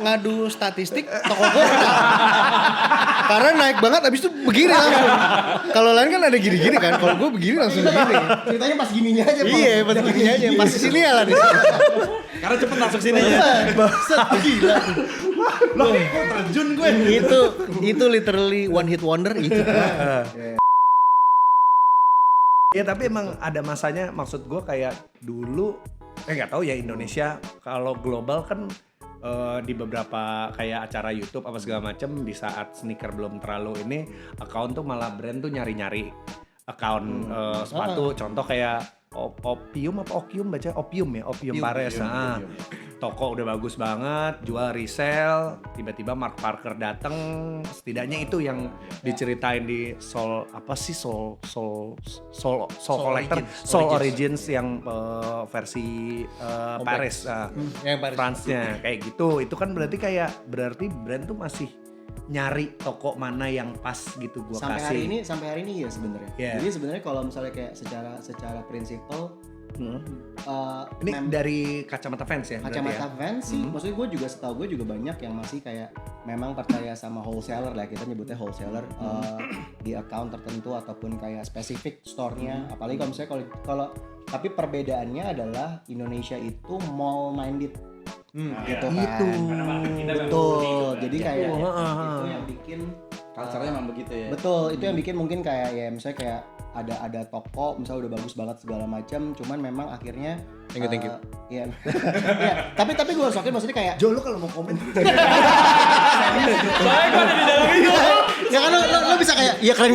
ngadu statistik toko gue pernah. Karena naik banget abis itu begini langsung. Kalau lain kan ada gini-gini kan, kalau gue begini langsung begini. Ceritanya pas gininya aja. Iya, pas gininya aja. Pas sini ya lah. Karena cepet masuk sini ya. Bangsat gila. Loh, kok terjun gue. Itu literally one hit wonder itu. Ya tapi emang ada masanya, maksud gue kayak dulu nggak tahu ya Indonesia kalau global kan di beberapa kayak acara YouTube apa segala macam di saat sneaker belum terlalu ini account tuh malah brand tuh nyari-nyari account sepatu contoh kayak Opium baca Opium Pares. Toko udah bagus banget, jual resell, tiba-tiba Mark Parker dateng, setidaknya itu yang diceritain di Soul Collector, Soul Origins yang versi Paris, yang Paris. France-nya kayak gitu. Itu kan berarti brand tuh masih nyari toko mana yang pas gitu gua kasih. Sampai hari ini ya sebenarnya. Yeah. Jadi sebenarnya kalau misalnya kayak secara prinsipal ini dari kacamata fans ya? Kacamata fans sih, maksudnya setahu gue juga banyak yang masih kayak memang percaya sama wholesaler lah, kita nyebutnya wholesaler di account tertentu ataupun kayak spesifik store-nya. Apalagi kalau misalnya kalau tapi perbedaannya adalah Indonesia itu mall minded. Gitu kan. Betul. Jadi kayak itu yang bikin Culture-nya emang begitu ya. Betul, itu yang bikin mungkin kayak ya misalnya kayak ada toko misalnya udah bagus banget segala macam, cuman memang akhirnya Thank you. Iya. Iya, tapi gue sokin maksudnya kayak Jo, lu kalau mau komen Soalnya gue ada di dalam itu. ya kan lo bisa kayak iya keren.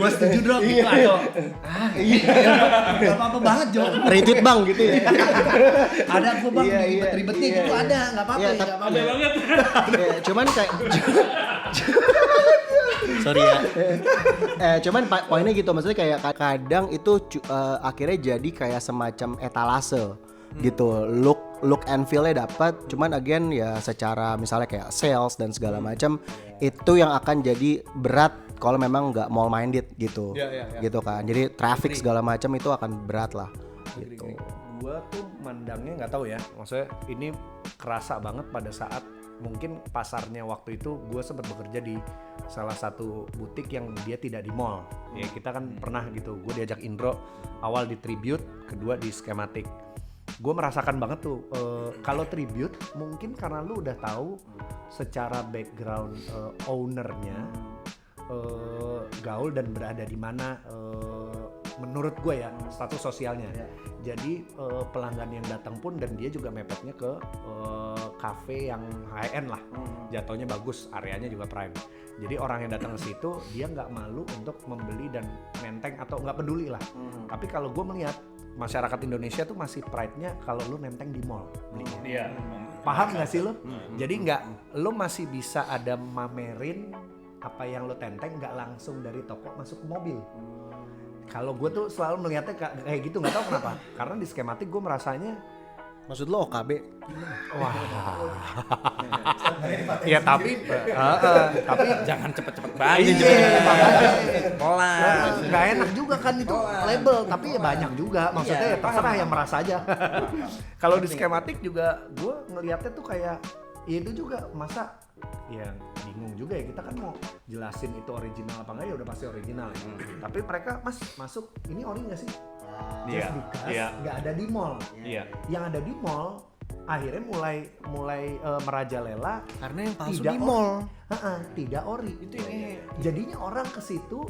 gua setuju drop gitu atau gak apa-apa banget Jo. Retweet bang gitu ya. Ada gua bang ribet-ribetnya iya, gitu iya. ada, gak apa-apa Iya, ya, gak apa-apa. Ada banget. Ya, cuman kayak Sorry ya. Cuman poinnya gitu, maksudnya kayak kadang itu akhirnya jadi kayak semacam etalase gitu, look and feel-nya dapat, cuman again ya secara misalnya kayak sales dan segala macam itu yang akan jadi berat kalau memang nggak mall minded gitu. Gitu kan, jadi traffic segala macam itu akan berat lah gitu. Gua tuh mandangnya nggak tahu ya, maksudnya ini kerasa banget pada saat mungkin pasarnya waktu itu gue sempat bekerja di salah satu butik yang dia tidak di mall. Ya kita kan pernah gitu, gue diajak Indro awal di Tribute, kedua di Schematic. Gue merasakan banget tuh kalau Tribute mungkin karena lu udah tahu secara background ownernya gaul dan berada di mana menurut gue ya status sosialnya. Jadi pelanggan yang datang pun dan dia juga mepetnya ke cafe yang high end lah, jatuhnya bagus, areanya juga prime. Jadi orang yang datang ke situ dia nggak malu untuk membeli dan nenteng atau nggak peduli lah. Tapi kalau gue melihat masyarakat Indonesia tuh masih pride-nya kalau lu nenteng di mall belinya. Iya. Paham nggak sih lu? Jadi nggak, lu masih bisa ada mamerin apa yang lu tenteng nggak langsung dari toko masuk ke mobil. Kalau gue tuh selalu melihatnya kayak gitu, nggak tahu kenapa. Karena di Schematic gue merasanya, Maksud lo OKB? wah, ya tapi Jangan cepet-cepet banget. pelan, nggak enak juga kan itu label, tapi ya banyak juga. Maksudnya ya terserah yang merasa aja. Kalau di Schematic juga gue ngelihatnya tuh kayak, ya itu juga masa ya bingung juga ya, kita kan mau jelasin itu original apa enggak, ya udah pasti original ya. Tapi mereka masuk ini ori nggak sih? Iya. Iya. Nggak ada di mall. Iya. Yang ada di mall akhirnya mulai merajalela Karena yang palsu tidak di mall. tidak ori. Itu jadinya orang ke situ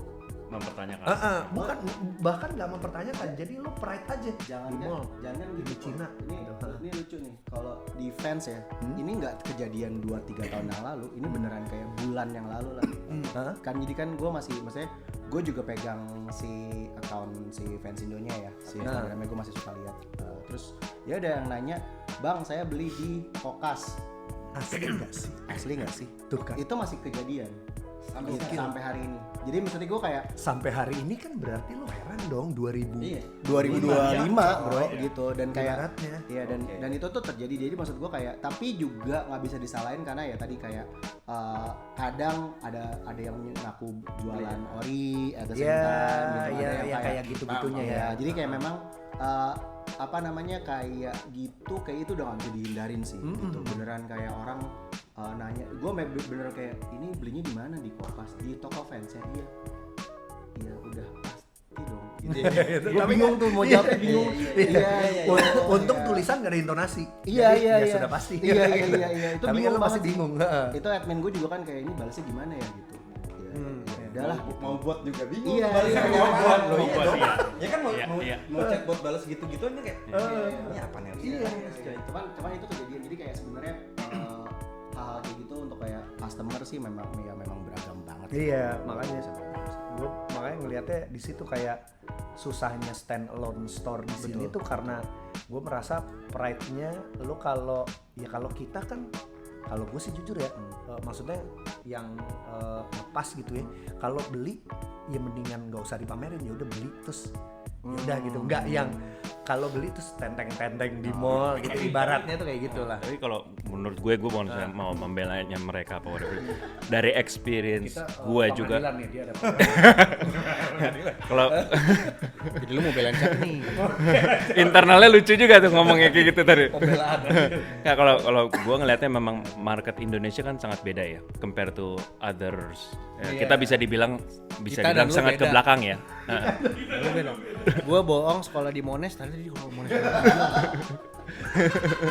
Mempertanyakan. bukan, bahkan nggak mempertanyakan, jadi lo pride aja jangan di mall. gitu Di Cina ini gitu. ini lucu nih kalau di fans ya, ini nggak kejadian 2-3 tahun yang lalu, ini beneran kayak bulan yang lalu lah. Kan jadi kan gue maksudnya gue juga pegang si account si fans Indonya ya, si Instagramnya gue masih suka lihat. Terus ya ada yang nanya, bang saya beli di Kokas, Asli nggak sih? asli nggak sih? Tuh kan. Itu masih kejadian sampai hari ini. Jadi maksudnya gue kayak Sampai hari ini kan berarti lo heran dong 2000. 2025 bro gitu, dan kayak Ibaratnya. iya dan itu tuh terjadi. Jadi maksud gue kayak, tapi juga nggak bisa disalahin karena ya tadi kayak kadang ada yang ngaku jualan ori atau Ya, ada yang kayak gitu-gitunya ya. Jadi kayak memang apa namanya kayak gitu, kayak itu udah gak bisa dihindarin sih. Gitu. Beneran kayak orang nanya, gue bener kayak ini belinya di mana, di Kompas, di toko fans ya. Iya udah pasti dong. Gitu. Gue bingung tuh mau jawabnya bingung. Untung tulisan gak ada intonasi. Iya. Ya sudah pasti. Iya. Itu Tapi bingung lo banget pasti sih. bingung. Itu admin gue juga kan kayak ini balasnya gimana ya gitu. Ya udahlah. Mau buat juga bingung. Iya, balasnya iya, mau buat. Mau buat, iya. Ya kan mau Iya, iya. mau chat buat balas gitu-gitu aja kayak. Ini apa nih? Iya. Cuman itu kejadian, jadi kayak sebenarnya hal-hal kayak gitu untuk kayak customer sih memang beragam banget. Iya, makanya gue ngelihatnya di situ kayak susahnya stand alone store di sini tuh karena gue merasa pride-nya lo kalau kita kan, kalau gue sih jujur ya, maksudnya yang pas gitu ya, kalau beli ya mendingan nggak usah dipamerin, ya udah beli terus udah gitu, nggak yang kalau beli terus tenteng-tenteng di mall gitu, ibaratnya tuh kayak gitulah. Tapi kalau menurut gue bukan mau membelanya mereka apa whatever. Dari experience gue juga. Nih, dia ada Kalau Jadi lu mau belain siapa nih? internalnya lucu juga tuh ngomongnya kayak gitu tadi. Ya kalau gue ngelihatnya memang market Indonesia kan sangat beda ya compare to others. Ya, kita bisa dibilang Kita dan lu sangat ke beda. belakang ya. Gue bohong sekolah di Mones, tadi di Mones.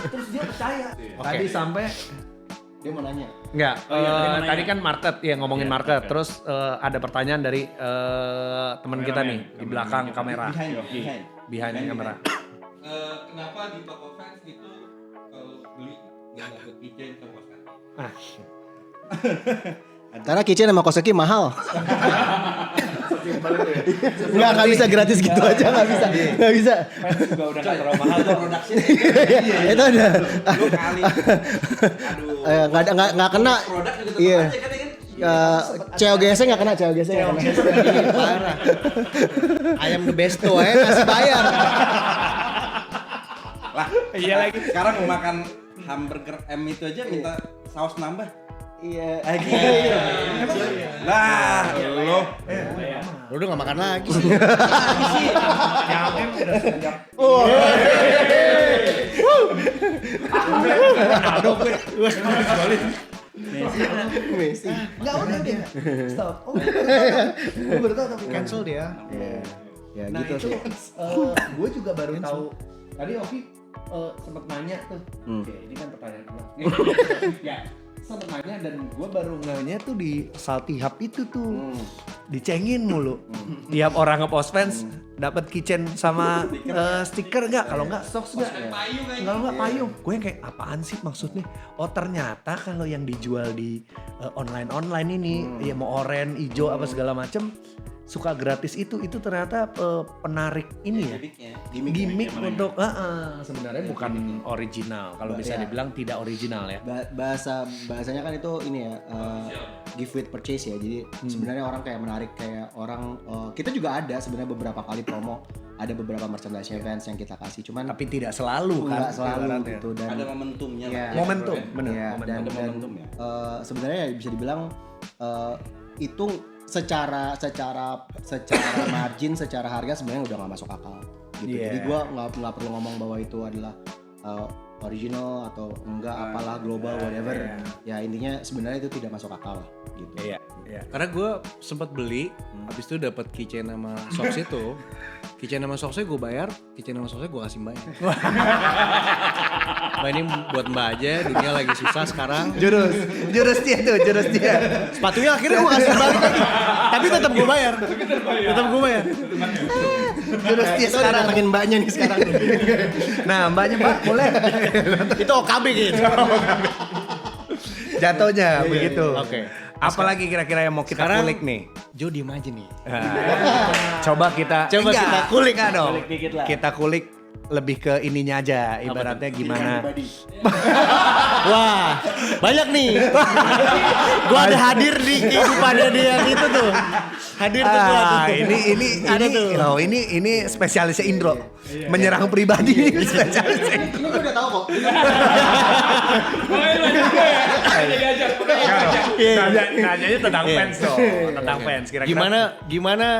terus dia percaya. Oke. Tadi sampai Dia mau nanya. enggak, tadi kan market ya, ngomongin market. Terus ada pertanyaan dari teman kita nih di belakang kamera. Behind kamera. Kenapa di toko fans itu kalau beli nggak dapet keychain sama kosmetik? Karena kitchen sama koseki mahal. Nggak bisa gratis gitu aja, nggak bisa. Fans juga udah nggak terlalu mahal tuh produksinya. Itu ada. Lu kali. Aduh. Nggak kena. Produk juga tetap Iya. aja kan ya kan? COGS nggak kena, COGS nggak kena. Parah. Ayam the besto kasih bayar. Lah, iya lagi. Sekarang mau makan hamburger M itu aja minta saus nambah. Iya. Nah, lo. Lu udah gak makan lagi sih. Messi. Enggak udah dia. Stop. Oh, gue baru tahu tapi Cancel dia. Ya nah gitu itu sih. gue juga baru tahu. Tadi Ovi sempat nanya tuh. Oke, ini kan pertanyaan gue. Ya, sempat nanya dan gue baru nganya tuh di Salty Hub itu tuh. Dicengin mulu. Tiap orang ngepost fans dapat keychain sama stiker enggak? Kalau enggak socks enggak? Kalau enggak payung. Gue yang kayak apaan sih maksudnya? Oh ternyata kalau yang dijual di online ini ya mau oranye, hijau apa segala macem suka gratis itu ternyata penarik ini ya. Gimmick untuk sebenarnya bukan original. Kalau bisa dibilang tidak original ya. Bahasanya kan itu ini ya, give with purchase ya. Jadi sebenarnya orang kayak menarik, kayak orang kita juga ada sebenarnya beberapa kali promo, ada beberapa merchandise events yang kita kasih, cuman Tapi tidak selalu kan. nggak selalu ibaratnya. gitu. Dan Ada momentumnya Iya. lah. Momentum, bener. Iya, dan momentum ya. sebenarnya ya bisa dibilang itu secara margin, secara harga sebenarnya udah nggak masuk akal gitu. Yeah. Jadi gua nggak perlu ngomong bahwa itu adalah original atau enggak, apalah global whatever. Ya intinya sebenarnya itu tidak masuk akal lah gitu. Iya. Karena gue sempat beli, habis itu dapat keychain sama socks itu. Keychain sama socksnya gue bayar, keychain sama socksnya gue kasih mbak. Mbak ini buat mbak aja, dunia lagi susah sekarang. Jurus dia. Sepatunya akhirnya gue kasih balik lagi, tapi tetap gue bayar. Jurus dia Itu udah datengin mbaknya nih sekarang. Nah, mbaknya Mbak boleh. Itu OKB gitu. Jatuhnya Iya, begitu. Oke. Apalagi kira-kira yang mau kita Sekarang- kulik nih? Jo diem aja nih. Coba kita kita kulik. Enggak dong. Kita kulik lebih ke ininya aja, ibaratnya gimana. Wah, banyak nih. Gua ada hadir di kehidupannya dia yang itu tuh. Hadir tuh gua tuh. Ini spesialisnya Indro. Menyerang pribadi spesialisnya Indro. Ini gue udah tahu kok. Nanyanya tentang fans dong, tentang fans. Kira-kira Gimana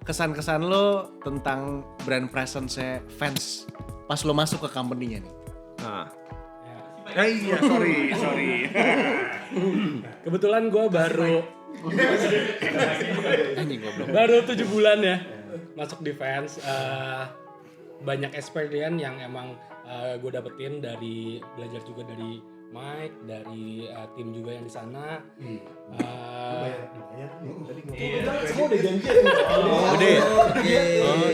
kesan-kesan lo tentang brand presence fans pas lo masuk ke company-nya nih? Nah. Iya, sorry. Kebetulan gue baru 7 bulan ya masuk di Vans. Banyak experience yang emang gue dapetin dari belajar juga dari Mike, dari tim juga yang di sana. Udah ya?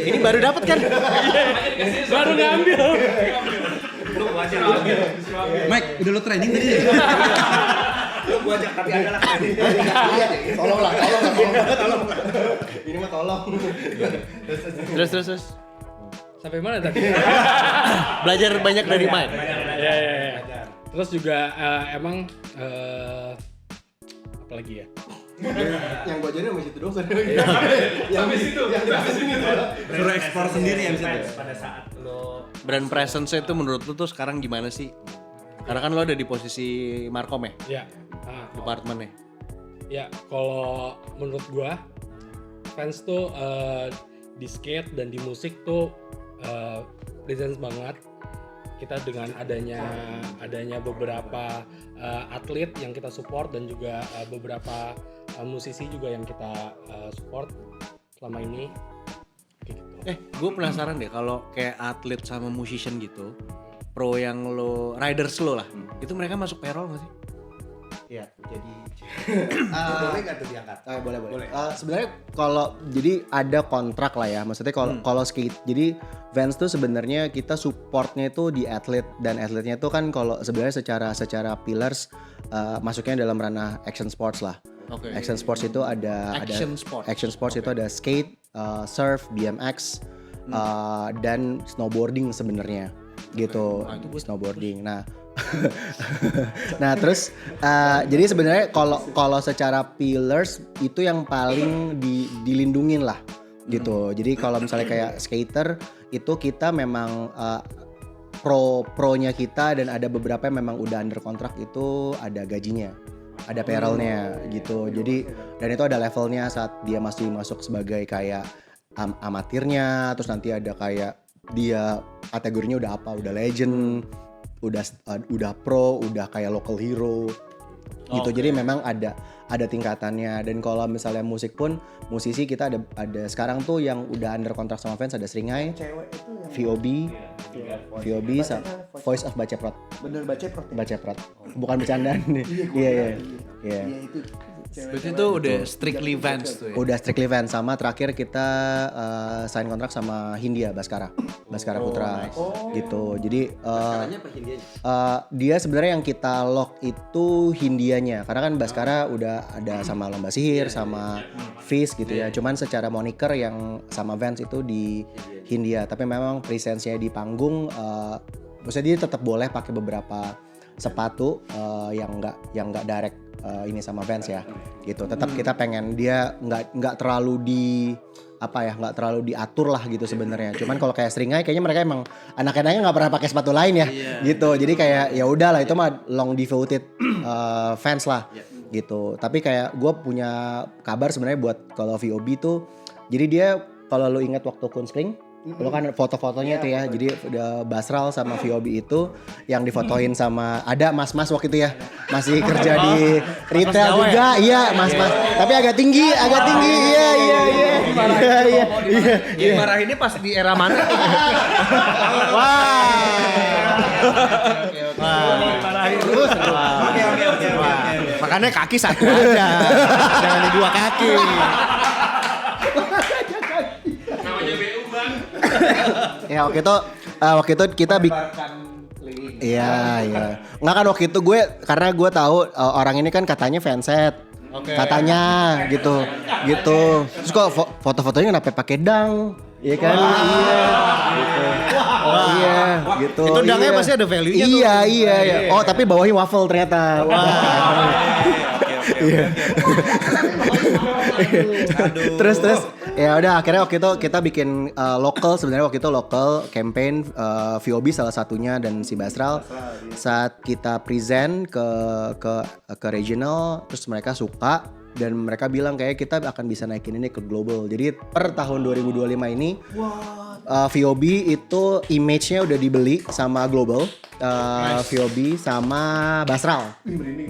Ini baru dapat kan? Baru ngambil. Mike, udah lo training tadi ya? Gua ajak tapi ada lah training. Tolong. Ini mah tolong. Terus. Sampai mana tadi? Belajar banyak dari Mike. Ya. Terus juga emang apa lagi ya? Yang gue ajarin sama situ doang. Suruh ekspor sendiri ya bisa. Pada saat lo Brand presence itu menurut lu tuh sekarang gimana sih? Karena kan lo ada di posisi Markom ya, Ya. departemennya. Ya, kalau menurut gua fans tuh di skate dan di musik tuh presence banget. Kita dengan adanya beberapa atlet yang kita support dan juga beberapa musisi juga yang kita support selama ini. Kayak gitu. Gue penasaran deh kalau kayak atlet sama musician gitu, pro yang lo, riders lo lah, itu mereka masuk payroll nggak sih? Iya, jadi boleh nggak tuh diangkat? boleh. Sebenarnya kalau jadi ada kontrak lah ya. Maksudnya kalau skate, jadi Vans tuh sebenarnya kita supportnya itu di atlet, dan atletnya itu kan kalau sebenarnya secara pillars masuknya dalam ranah action sports lah. Oke. Action sports itu ada action sports itu ada skate, surf, BMX, dan snowboarding sebenarnya gitu. Snowboarding. Nah terus jadi sebenarnya kalau secara pillars itu yang paling dilindungin lah gitu. Jadi kalau misalnya kayak skater itu kita memang pro-nya kita, dan ada beberapa yang memang udah under kontrak itu ada gajinya, ada payrollnya gitu. Jadi dan itu ada levelnya saat dia masih masuk sebagai kayak amatirnya, terus nanti ada kayak dia kategorinya udah apa, udah legend, udah pro, udah kayak local hero gitu. Jadi memang ada tingkatannya. Dan kalau misalnya musik pun, musisi kita ada sekarang tuh yang udah under kontrak sama fans, ada Seringai, VOB, Voice of Baceprot. Bener Baceprot. Bukan bercandaan nih. Iya. itu. Berarti itu udah strictly Vans tuh ya? Udah strictly fans. Sama terakhir kita sign kontrak sama Hindia Baskara Putra gitu. Jadi dia sebenarnya yang kita lock itu Hindianya, karena kan Baskara udah ada sama Lomba Sihir sama Fizz gitu ya. Cuman secara moniker yang sama Vans itu di Hindia, tapi memang presence-nya di panggung maksudnya dia tetap boleh pakai beberapa sepatu yang nggak direct ini sama Vans ya gitu. Tetap kita pengen dia nggak terlalu nggak terlalu diatur lah gitu sebenarnya. Cuman kalau kayak Seringai kayaknya mereka emang anak-anaknya nggak pernah pakai sepatu lain ya gitu. Jadi kayak ya udah lah, itu mah long devoted fans lah gitu. Tapi kayak gue punya kabar sebenarnya buat kalau VOB tuh, jadi dia kalau lo ingat waktu Kunspring, lo kan foto-fotonya tuh ya, jadi udah Basral sama VOB itu yang difotoin sama ada mas-mas waktu itu ya, masih kerja di retail juga, iya mas-mas, tapi agak tinggi, iya. Yang marah ini pas di era mana? Oke. Makanya kaki satu aja, jangan di dua kaki. Ya waktu itu kita Iya. Nggak kan waktu itu karena gue tahu orang ini kan katanya fanset. Katanya gitu. Terus kok foto-fotonya kenapa pakai dang? Iya kan? Iya. Gitu. Itu dangnya pasti ada value-nya tuh. Iya. Oh, tapi bawahnya waffle ternyata. Terus ya udah, akhirnya waktu itu kita bikin sebenarnya waktu itu local campaign, VOB salah satunya dan si Basral. Saat kita present ke regional, terus mereka suka dan mereka bilang kayak kita akan bisa naikin ini ke global. Jadi per tahun 2025 ini VOB itu image-nya udah dibeli sama Global, VOB sama Basral.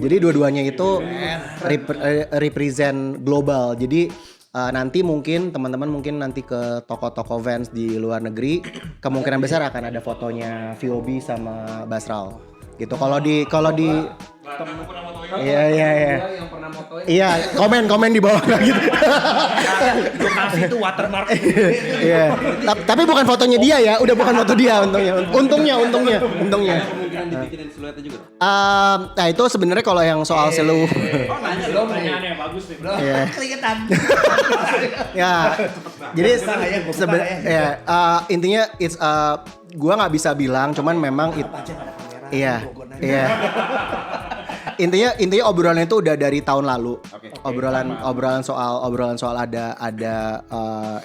Jadi dua-duanya itu represent global. Jadi nanti mungkin teman-teman nanti ke toko-toko Vans di luar negeri, kemungkinan besar akan ada fotonya VOB sama Basral. Gitu. Kalau di Iya. Yang pernah motoin. Iya, komen di bawah gitu. Gue kasih itu watermark. Iya. Tapi bukan fotonya dia ya, udah bukan foto dia untungnya. Kemungkinan dibikinin siluetnya juga. Nah itu sebenarnya kalau yang soal selu. Pertanyaannya bagus nih. Iya. Kelihatan. Ya. Jadi sebenarnya intinya gua nggak bisa bilang, cuman memang Iya. Intinya obrolan itu udah dari tahun lalu. Obrolan soal ada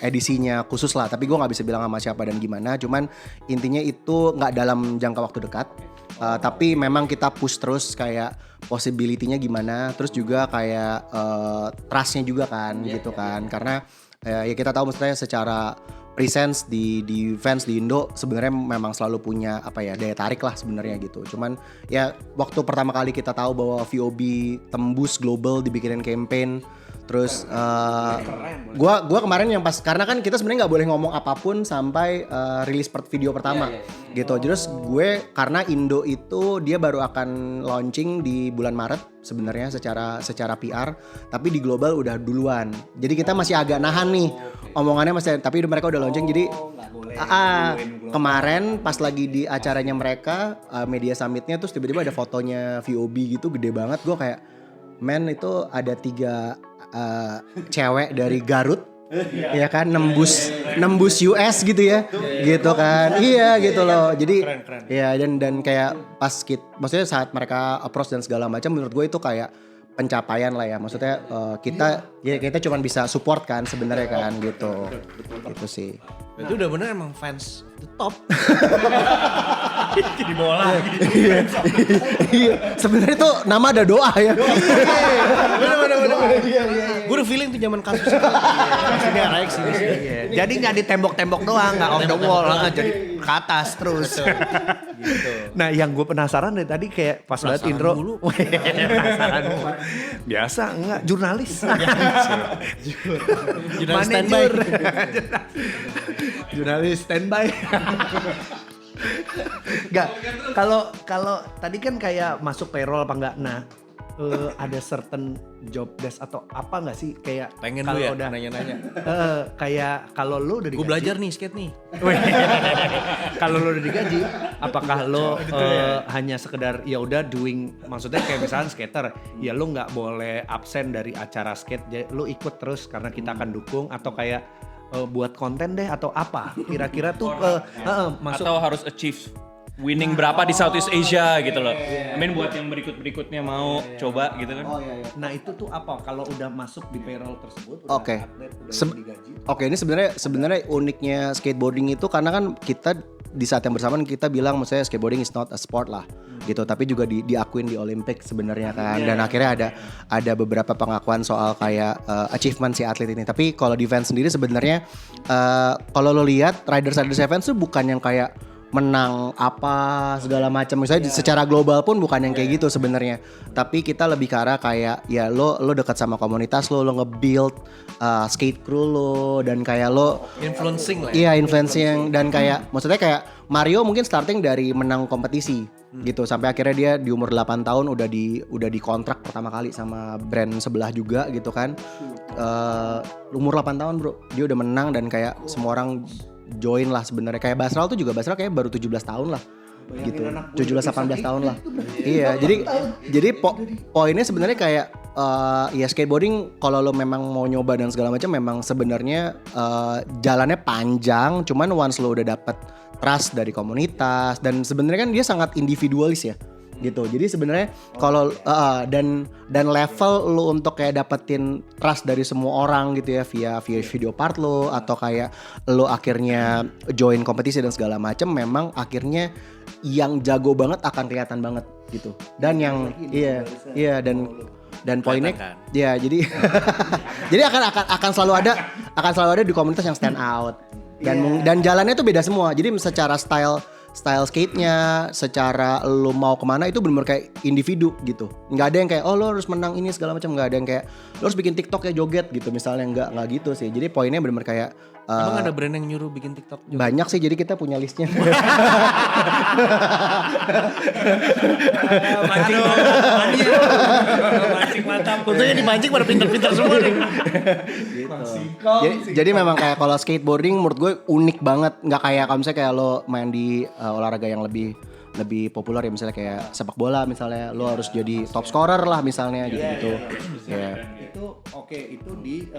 edisinya khusus lah. Tapi gue nggak bisa bilang sama siapa dan gimana. Cuman intinya itu nggak dalam jangka waktu dekat. Tapi memang kita push terus kayak possibility-nya gimana. Terus juga kayak trust-nya juga kan, gitu kan. Karena ya kita tahu maksudnya secara presence di fans di Indo sebenarnya memang selalu punya daya tarik lah sebenarnya gitu. Cuman ya waktu pertama kali kita tahu bahwa VOB tembus global dibikinin campaign, terus gua kemarin yang pas karena kan kita sebenarnya nggak boleh ngomong apapun sampai rilis video pertama gitu. Terus gue karena Indo itu dia baru akan launching di bulan Maret sebenarnya secara PR, tapi di global udah duluan. Jadi kita masih agak nahan nih omongannya tapi mereka udah launching. Jadi kemarin pas lagi di acaranya mereka media summitnya terus tiba-tiba ada fotonya VOB gitu gede banget. Gue kayak itu ada 3 cewek dari Garut. Ya kan nembus US gitu ya. Gitu kan. Iya gitu loh. Jadi ya dan kayak pas maksudnya saat mereka approach dan segala macam menurut gue itu kayak pencapaian lah ya. Maksudnya kita cuma bisa support kan sebenarnya kan gitu. Gitu sih. Itu udah bener emang fans the top. Di bola. Iya. Sebenarnya tuh nama ada doa ya. Bener. Gue udah feeling tuh zaman kasus itu. Sini naik sini. Jadi nggak di tembok-tembok doang, nggak off the wall, jadi ke atas terus. Gitu. Nah, yang gue penasaran dari tadi kayak pas banget intro. Penasaran mulu. Biasa enggak jurnalis. Jurnalis standby. Jurnalis standby. Enggak. Kalau tadi kan kayak masuk payroll apa enggak? Nah, ada certain job desk atau apa nggak sih kayak Pengen kalau lu ya udah nanya-nanya. Kayak kalau lu udah digaji. Gue belajar nih skate nih. Kalau lo udah digaji, apakah lo hanya sekedar ya udah doing, maksudnya kayak misalnya skater, ya lo nggak boleh absen dari acara skate, jadi lo ikut terus karena kita akan dukung, atau kayak buat konten deh atau apa? Kira-kira tuh masuk Atau harus achieve winning berapa di Southeast Asia gitu loh. I mean buat yang berikutnya mau coba gitu kan. Nah itu tuh apa? Kalau udah masuk di payroll tersebut, udah Oke. atlet, udah digaji. Oke, ini sebenarnya uniknya skateboarding itu karena kan kita di saat yang bersamaan kita bilang maksudnya skateboarding is not a sport lah gitu, tapi juga diakuin di Olympic sebenarnya kan. Dan akhirnya ada beberapa pengakuan soal kayak achievement si atlet ini. Tapi kalau di Vans sendiri sebenarnya kalau lo lihat Riders Events tuh bukan yang kayak menang apa segala macam, misalnya secara global pun bukan yang kayak gitu sebenarnya. Tapi kita lebih ke arah kayak ya lo dekat sama komunitas lo nge-build skate crew lo, dan kayak lo Influencing lah ya. iya influencing, dan kayak maksudnya kayak Mario mungkin starting dari menang kompetisi gitu sampai akhirnya dia di umur 8 tahun udah di kontrak pertama kali sama brand sebelah juga gitu kan. Umur 8 tahun bro dia udah menang, dan kayak semua orang join lah sebenarnya. Kayak Basral kayak baru 17 tahun lah gitu, 17-18 tahun lah. Iya, jadi poinnya sebenarnya kayak ya skateboarding kalau lo memang mau nyoba dan segala macam memang sebenarnya jalannya panjang, cuman once lo udah dapet trust dari komunitas, dan sebenarnya kan dia sangat individualis ya gitu. Jadi sebenarnya kalau dan level lo untuk kayak dapetin trust dari semua orang gitu ya via video part lo, atau kayak lo akhirnya join kompetisi dan segala macam, memang akhirnya yang jago banget akan kelihatan banget gitu. Dan yang iya dan poinnya ya jadi jadi akan selalu ada di komunitas yang stand out Dan jalannya tuh beda semua. Jadi secara style skate-nya, secara lo mau kemana itu benar-benar kayak individu gitu. Nggak ada yang kayak lo harus menang ini segala macam, nggak ada yang kayak lo harus bikin TikTok ya joget gitu misalnya, nggak gitu sih. Jadi poinnya benar-benar kayak Emang ada brand yang nyuruh bikin TikTok juga? banyak sih, jadi kita punya listnya. Mancing mantap. Untungnya dimancing pada pinter-pinter semua nih. Jadi memang kayak kalau skateboarding menurut gue unik banget, nggak kayak kalau misalnya kayak lo main di olahraga yang lebih populer ya, misalnya kayak sepak bola misalnya lo harus jadi top scorer lah misalnya gitu. Ya. Itu oke, itu di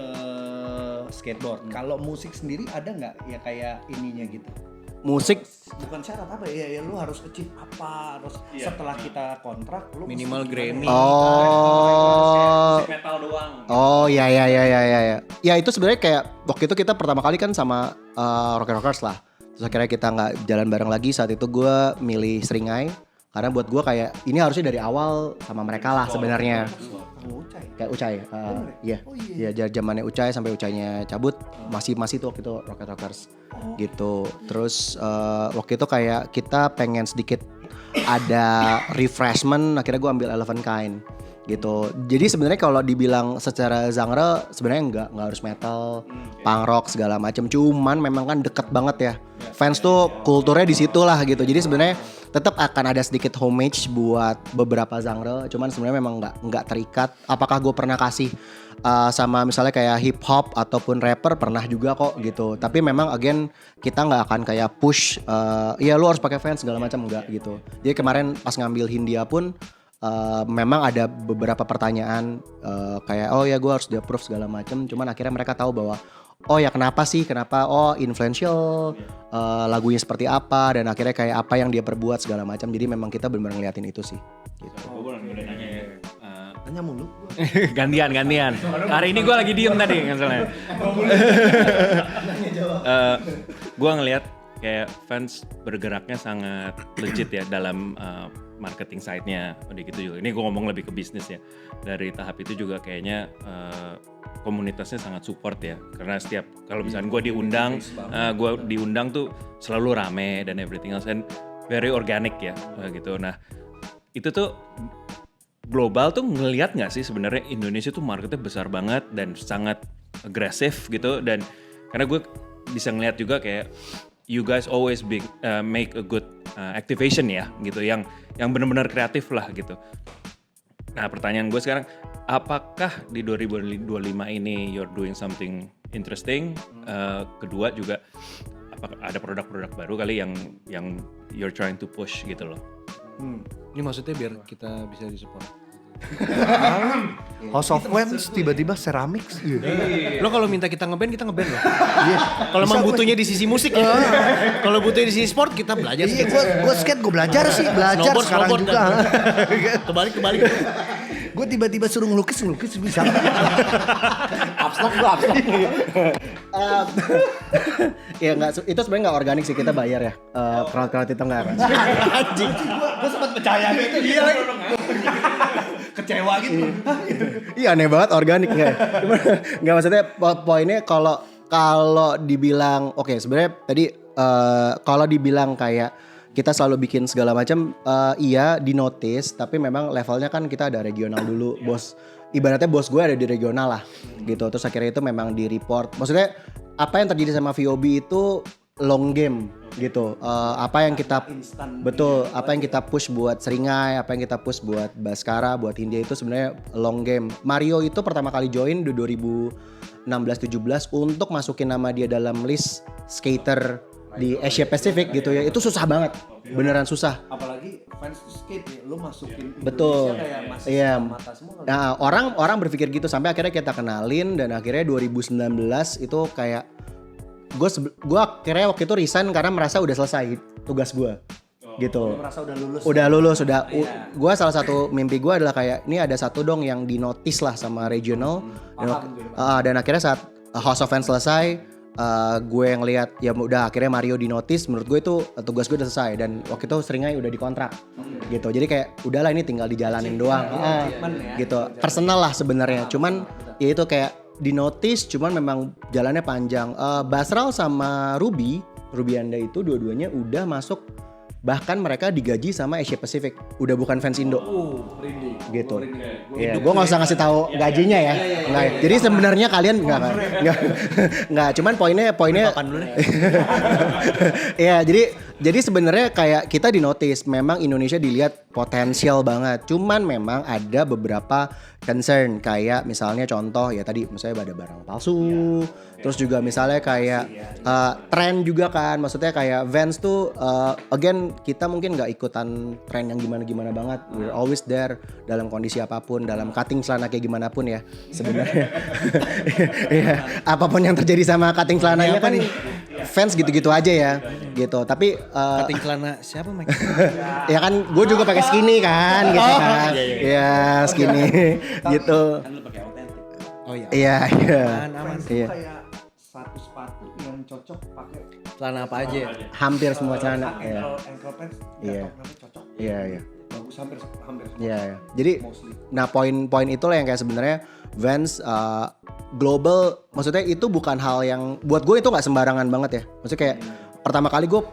skateboard. Kalau musik sendiri ada nggak ya kayak ininya gitu? Musik Bukan syarat apa ya lu harus achieve apa, terus setelah kita kontrak lu Minimal mesti Grammy. Metal doang. Oh ya. Ya itu sebenarnya kayak waktu itu kita pertama kali kan sama Rockers lah. Terus akhirnya kita nggak jalan bareng lagi. Saat itu gue milih Seringai karena buat gue kayak ini harusnya dari awal sama mereka lah sebenarnya. Kayak Ucai, iya zamannya Ucai sampai Ucainya cabut masih tuh waktu itu Rockers gitu. Terus waktu itu kayak kita pengen sedikit ada refreshment, akhirnya gue ambil Eleven Kind gitu. Jadi sebenarnya kalau dibilang secara genre sebenarnya nggak harus metal, punk rock segala macam. Cuman memang kan deket banget ya. Fans tuh kulturnya di situ lah gitu. Jadi sebenarnya tetap akan ada sedikit homage buat beberapa genre. Cuman sebenarnya memang nggak terikat. Apakah gue pernah kasih sama misalnya kayak hip hop ataupun rapper pernah juga kok gitu. Tapi memang again kita nggak akan kayak push. Ya lu harus pakai fans segala macam nggak gitu. Jadi kemarin pas ngambil Hindia pun memang ada beberapa pertanyaan kayak oh ya gue harus di-approve segala macam, cuman akhirnya mereka tahu bahwa oh ya kenapa influential lagunya seperti apa dan akhirnya kayak apa yang dia perbuat segala macam. Jadi memang kita benar-benar ngeliatin itu sih gitu. Gue boleh nanya ya. Tanya mulu. Gantian. Hari ini gue lagi diem tadi misalnya. Gue ngelihat kayak fans bergeraknya sangat legit ya dalam marketing side-nya, udah gitu juga. Ini gue ngomong lebih ke bisnis ya. Dari tahap itu juga kayaknya komunitasnya sangat support ya. Karena setiap kalau misalnya gue diundang tuh selalu rame dan everything else and very organic ya gitu. Nah itu tuh global tuh ngelihat nggak sih sebenarnya Indonesia tuh marketnya besar banget dan sangat agresif gitu, dan karena gue bisa ngelihat juga kayak you guys always make a good activation ya gitu, yang benar-benar kreatif lah gitu. Nah pertanyaan gue sekarang, apakah di 2025 ini you're doing something interesting? Kedua juga apakah ada produk-produk baru kali yang you're trying to push gitu loh? Ini maksudnya biar kita bisa disupport. House of Flames tiba-tiba ceramics. Lo kalau minta kita ngeband loh. Kalau emang butuhnya di sisi musik ya. Kalau butuhnya di sisi sport kita belajar. Iya, gue skate gue belajar sekarang juga. Kebalik. Gue tiba-tiba suruh ngelukis bisa. Abstrak. Ya nggak, itu sebenarnya nggak organik sih, kita bayar ya. Crowd itu nggak kan. Anjing. Gue sempat percaya gitu dia lagi. Kecewa gitu. Iya aneh banget organik nggak maksudnya poinnya kalau dibilang oke, sebenarnya tadi kalau dibilang kayak kita selalu bikin segala macam, iya di notice, tapi memang levelnya kan kita ada regional dulu, bos. Ibaratnya bos gue ada di regional lah, gitu. Terus akhirnya itu memang di report. Maksudnya apa yang terjadi sama VOB itu long game, gitu. Apa yang kita apa yang kita push buat Seringai, apa yang kita push buat Baskara, buat Hindia itu sebenarnya long game. Mario itu pertama kali join di 2016-17 untuk masukin nama dia dalam list skater di Asia Pacific gitu ya, itu susah banget, beneran susah. Apalagi fans skate ya, lu masukin Betul. Indonesia kayak masih Iya. mata semua. Nah, orang berpikir gitu sampai akhirnya kita kenalin, dan akhirnya 2019 itu kayak gue akhirnya waktu itu resign karena merasa udah selesai tugas gue. Gitu. Merasa udah lulus. Gue salah satu mimpi gue adalah kayak ini ada satu dong yang dinotis lah sama regional. Dan akhirnya saat House of Fans selesai, gue ngelihat ya udah akhirnya Mario dinotis, menurut gue itu tugas gue udah selesai, dan waktu itu Seringai udah dikontrak gitu. Jadi kayak udahlah ini tinggal dijalanin doang gitu. Personal lah sebenarnya, cuman ya itu kayak di notice, cuman memang jalannya panjang. Basral sama Ruby Anda itu dua-duanya udah masuk, bahkan mereka digaji sama Asia Pacific, udah bukan fans Indo. Gitu. Iya, gue nggak usah ngasih tahu gajinya ya. Nggak, jadi sebenarnya kalian nggak. Cuman poinnya. Iya, jadi sebenarnya kayak kita di notice, memang Indonesia dilihat potensial banget. Cuman memang ada beberapa concern, kayak misalnya contoh ya tadi misalnya ada barang palsu, terus juga misalnya kayak tren juga kan, maksudnya kayak Vans tuh again kita mungkin nggak ikutan tren yang gimana banget. We're always there dalam kondisi apapun, dalam cutting celana kayak gimana pun ya sebenarnya. Iya, apapun yang terjadi sama cutting celananya kan fans gitu-gitu aja ya gitu. Tapi Cutting celana siapa Mike? ya kan gue juga pakai skinny kan gitu kan. Iya, skinny gitu. Kan lu pakai autentik. Oh iya. Iya. Aman. Iya. Kayak satu sepatu yang cocok pakai Celana apa aja? Hampir semua celana. Iya. ankle pants. Iya. Cocok. Iya. Bagus hampir semua. Iya. Jadi Mostly. nah poin itulah yang kayak sebenarnya Vans global, maksudnya itu bukan hal yang buat gue itu nggak sembarangan banget ya. Maksudnya kayak pertama kali gue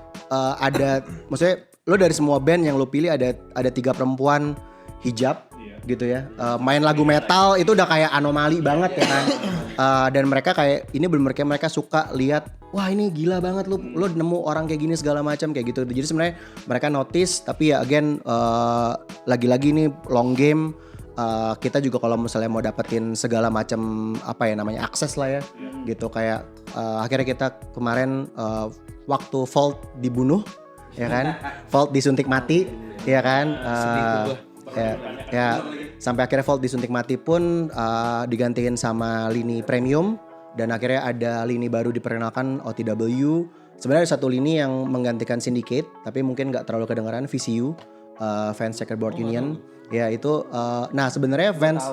maksudnya lo dari semua band yang lo pilih ada 3 perempuan hijab gitu ya. Main lagu metal itu udah kayak anomali banget ya kan. Dan mereka kayak ini bener kayak mereka suka lihat, wah ini gila banget lo nemu orang kayak gini segala macam kayak gitu. Jadi sebenarnya mereka notice, tapi ya again lagi-lagi ini long game. Kita juga kalau misalnya mau dapetin segala macam apa ya namanya akses lah ya gitu, kayak akhirnya kita kemarin waktu Volt dibunuh ya kan, Volt disuntik mati ya kan, ya sampai akhirnya Volt disuntik mati pun digantiin sama lini premium, dan akhirnya ada lini baru diperkenalkan OTW. Sebenarnya ada satu lini yang menggantikan Syndicate tapi mungkin nggak terlalu kedengaran, VCU, Vans Checkerboard Union. Ya itu, nah sebenarnya Vans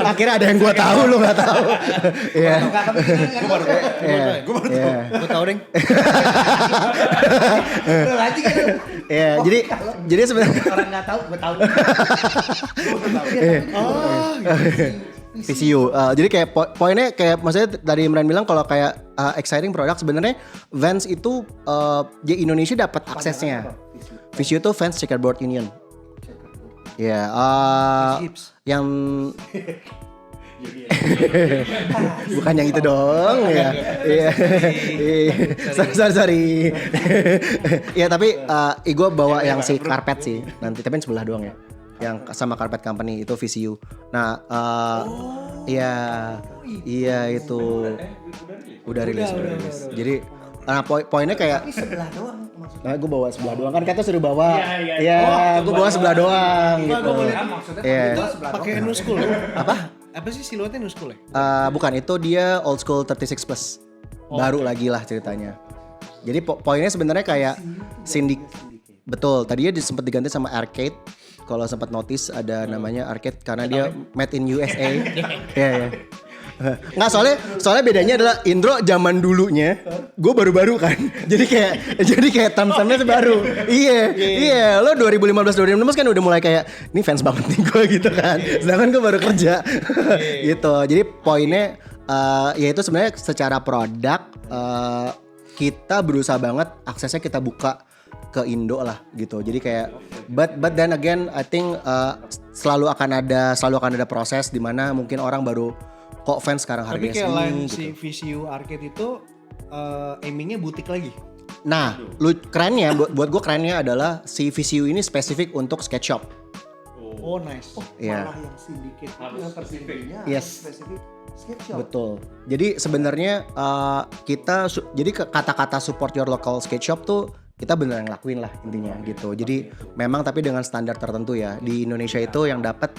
akhirnya ada yang gue tahu, lu nggak tahu. Iya. Gue tahu deh. Iya, jadi sebenarnya Orang nggak tahu, gue tahu. VCU. Jadi kayak poinnya kayak maksudnya tadi Imran bilang kalau kayak exciting product, sebenarnya Vans itu di Indonesia dapat aksesnya. VCU itu Vans Checkerboard Union. Ya, yang bukan yang itu dong ya. Iya. Sorry. Ya tapi gue bawa yang si karpet sih nanti, tapi sebelah doang ya. Yang sama Carpet Company itu VCU. Nah, iya itu udah rilis. Jadi poinnya kayak sebelah doang maksudnya. Nah, gue bawa sebelah doang kan, kata suruh bawa. Iya, gue bawa sebelah doang gitu. Iya. Pakai New School. Apa sih siluetnya New School ya? Bukan, itu dia old school 36 plus. Baru lagi lah ceritanya. Jadi poinnya sebenarnya kayak betul, tadinya sempat diganti sama Arcade. Kalau sempat notice ada namanya Arcade karena dia made in USA. Iya. Nggak, soalnya bedanya adalah Indro zaman dulunya, gue baru-baru kan. Jadi kayak thumbs-nya baru. Iya. Lo 2015 kan udah mulai kayak ini fans banget nih gue gitu kan. Sedangkan gue baru kerja. Gitu. Jadi poinnya ya itu sebenarnya secara produk kita berusaha banget aksesnya kita buka ke Indo lah gitu. Jadi kayak but then again I think selalu akan ada proses di mana mungkin orang baru kok fans sekarang harganya tapi kayak line segini si gitu. VCU Arcade itu aimingnya butik lagi. Nah, kerennya buat gue kerennya adalah si VCU ini spesifik untuk skate shop. Oh nice. Iya. Malah yang Syndicate itu yang terpilihnya Yes. spesifik skate shop. Betul. Jadi sebenarnya kita jadi kata-kata support your local skate shop tuh kita beneran ngelakuin lah intinya gitu. Jadi memang tapi dengan standar tertentu ya. Di Indonesia itu yang dapat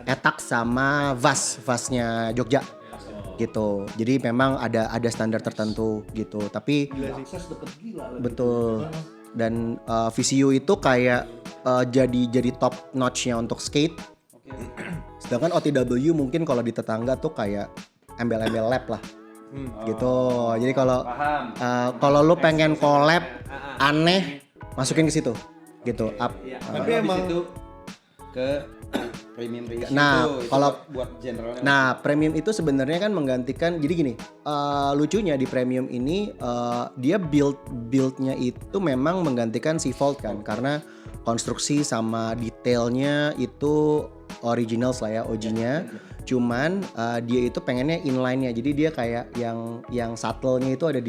Etak sama Vasnya Jogja gitu. Jadi memang ada standar tertentu gitu. Tapi Akses deket gila. betul. Dan VCU itu kayak jadi top notch-nya untuk skate. Sedangkan OTW mungkin kalau di tetangga tuh kayak embel-embel lab lah. Gitu. Jadi kalau lu pengen collab aneh, masukin ke situ. Gitu. Tapi emang itu ke Premium reissue Nah, itu kalau- buat general. Nah, premium itu sebenarnya kan menggantikan. Jadi gini, lucunya di premium ini dia buildnya itu memang menggantikan si Vault kan, karena konstruksi sama detailnya itu originals lah ya, OG-nya. Cuman dia itu pengennya inline-nya. Jadi dia kayak yang subtle-nya itu ada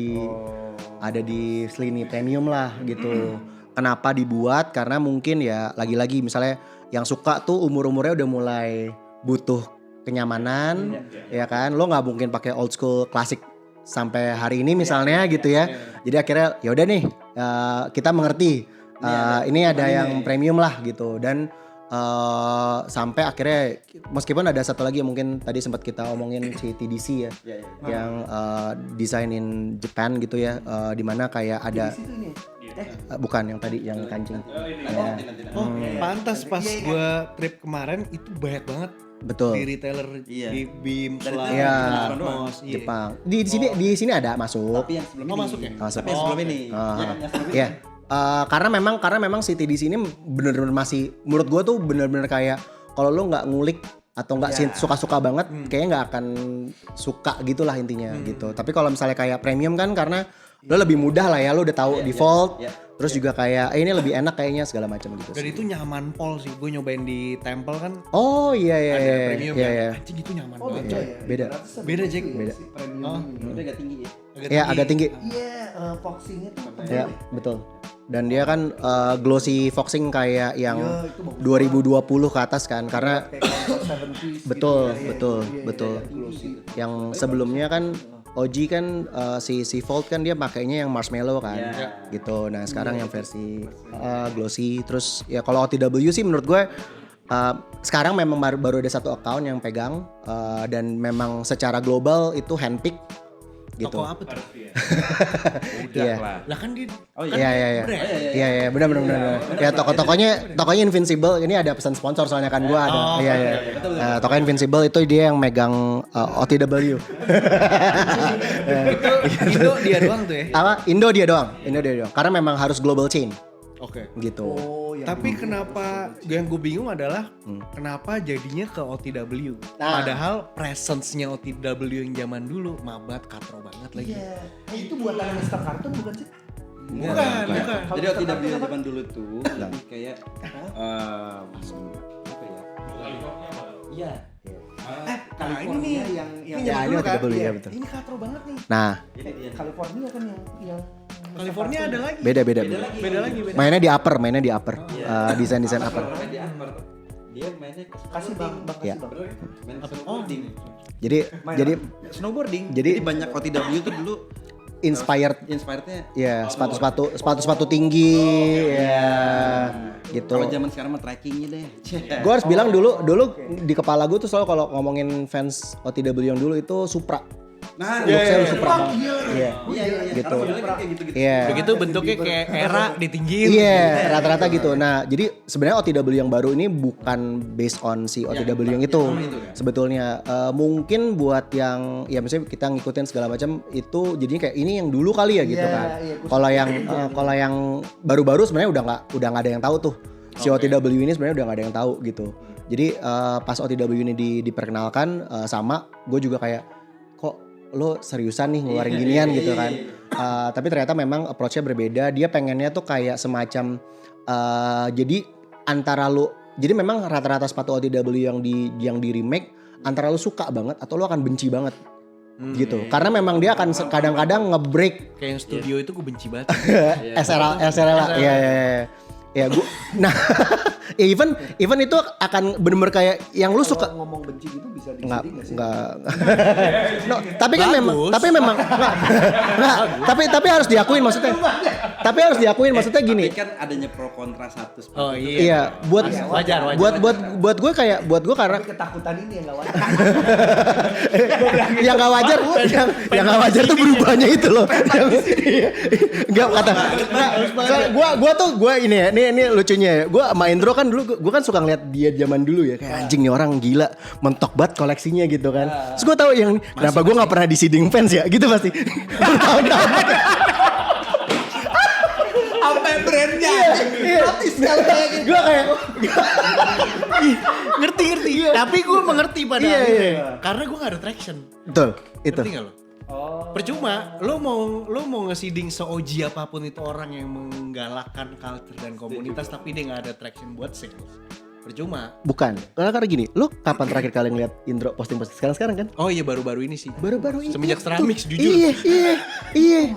di Slinny Premium lah gitu. Kenapa dibuat? Karena mungkin ya lagi-lagi misalnya yang suka tuh umur-umurnya udah mulai butuh kenyamanan, ya kan? Lo nggak mungkin pakai old school klasik sampai hari ini misalnya gitu ya. Jadi akhirnya ya udah nih kita mengerti ini ada yang premium lah gitu, dan sampai akhirnya meskipun ada satu lagi yang mungkin tadi sempat kita omongin si TDC ya, yang design in Japan gitu ya, dimana kayak ada bukan yang tadi yang kancing. Oh, pantas pas gua trip kemarin itu banyak banget Betul. di retailer di BIM, Selain, Iya. Atmos, iya. Jepang. Di sini ada masuk. Tapi yang sebelum ini. masuk ya? Masuk. Tapi yang sebelum ini. Ah. Yang sebelum ini. Iya. Karena memang si TDC ini bener-bener masih, menurut gue tuh bener-bener kayak kalau lo nggak ngulik atau nggak suka-suka banget, kayaknya nggak akan suka gitulah intinya gitu. Tapi kalau misalnya kayak premium kan karena lo lebih mudah lah ya, lo udah tahu default, terus juga kayak ini lebih enak kayaknya segala macam gitu. Dan sih. itu nyaman pol sih. Gue nyobain di Temple kan Oh iya ada premium iya, kan. iya. Anjing itu nyaman Iya, banget. beda. Beda Jack. Beda. Tapi agak tinggi ya. Iya agak tinggi. Iya, foxingnya tuh. Ya betul. Dan dia kan glossy foxing kayak yang 2020 ke atas kan, karena betul. Yang sebelumnya kan OG kan si Vault kan dia pakainya yang marshmallow kan, gitu. Nah sekarang yang versi glossy. Terus ya kalau OTW sih menurut gue sekarang memang baru ada satu account yang pegang dan memang secara global itu handpick gitu. Toko apa tuh? Iya. Lah kan dia Iya, benar. Ya tokonya Invincible, ini ada pesan sponsor soalnya kan gua ada. Iya. Toko Invincible itu dia yang megang OTW. Indo dia doang tuh ya. Apa? Indo dia doang. Karena memang harus global chain Oke. gitu. Tapi kenapa yang gue bingung adalah kenapa jadinya ke OTW? Padahal presence-nya OTW yang zaman dulu mabat katro banget lagi. Itu buatan Mr. Cartoon bukan sih? Bukan. Jadi OTW zaman dulu tuh lebih kayak apa ya? Iya. Nah ini nih yang Ya, ini OTW ya betul. ini katro banget nih. Nah, California kan yang California ada lagi. beda. Beda lagi. Mainnya di upper. Desain upper. Dia mainnya kasih bang Ya. main snowboarding. Jadi Snowboarding. Jadi- Jadi banyak OTW tuh dulu inspirednya ya sepatu tinggi ya gitu. Kalau zaman sekarang mah trackingnya deh. Gue harus bilang dulu di kepala gue tuh selalu kalau ngomongin fans OTW yang dulu itu Supra. Nah, Look-nya Supra. Iya. Iya. Gitu. Sekarang modelnya kayak gitu-gitu. Iya. Begitu bentuknya kayak era ditinggiin. Iya, rata-rata gitu. Nah, jadi sebenarnya OTW yang baru ini bukan based on si OTW yang itu. Sebetulnya mungkin buat yang ya misalnya kita ngikutin segala macam itu jadinya kayak ini yang dulu kali ya gitu kan. Kalau yang baru-baru sebenarnya udah nggak ada yang tahu tuh. Si OTW ini sebenarnya udah nggak ada yang tahu gitu. Jadi pas OTW ini diperkenalkan sama gue juga kayak kok lo seriusan nih ngeluarin ginian gitu kan. Tapi ternyata memang approach-nya berbeda. Dia pengennya tuh kayak semacam jadi antara lo, jadi memang rata-rata sepatu OTW yang di remake antara lo suka banget atau lo akan benci banget. Gitu. Karena memang dia akan kadang-kadang nge-break Kayak yang studio itu gue benci banget. SRL. Ya gua nah ya even itu akan bener-bener kayak yang lu suka ngomong benci gitu bisa enggak disedih nggak sih? enggak no, tapi kan memang tapi harus diakuin maksudnya gini. Tapi kan adanya pro kontra satu seperti Oh itu. iya. Iya, Wajar. buat gue karena Tapi ketakutan ini yang nggak wajar. yang nggak wajar yang nggak wajar tuh berubahnya itu loh. Enggak kata. Gue ini ya, ini lucunya ya. Gue sama Indro kan dulu gue kan suka ngeliat dia zaman dulu ya, kayak anjing nih orang gila, mentok banget koleksinya gitu kan. Terus gue tahu yang kenapa gue nggak pernah di seeding fans ya, gitu pasti. Bertahun-tahun. Sampai brandnya. Gratis kalau kayak gitu. Gue kayak ngerti. Tapi gue mengerti pada Iya, akhirnya. iya. Karena gue gak ada traction. betul itu. Ngerti gak lo? Percuma, lo mau ngesiding se-OG apapun itu orang yang menggalakkan culture dan komunitas tapi dia gak ada traction buat sales. Percuma. Bukan. Karena gini, lu kapan terakhir kali ngeliat Indro posting-posting sekarang kan? Oh iya baru-baru ini sih. Baru-baru ini. Semenjak tuh. Ceramix, jujur. Iya.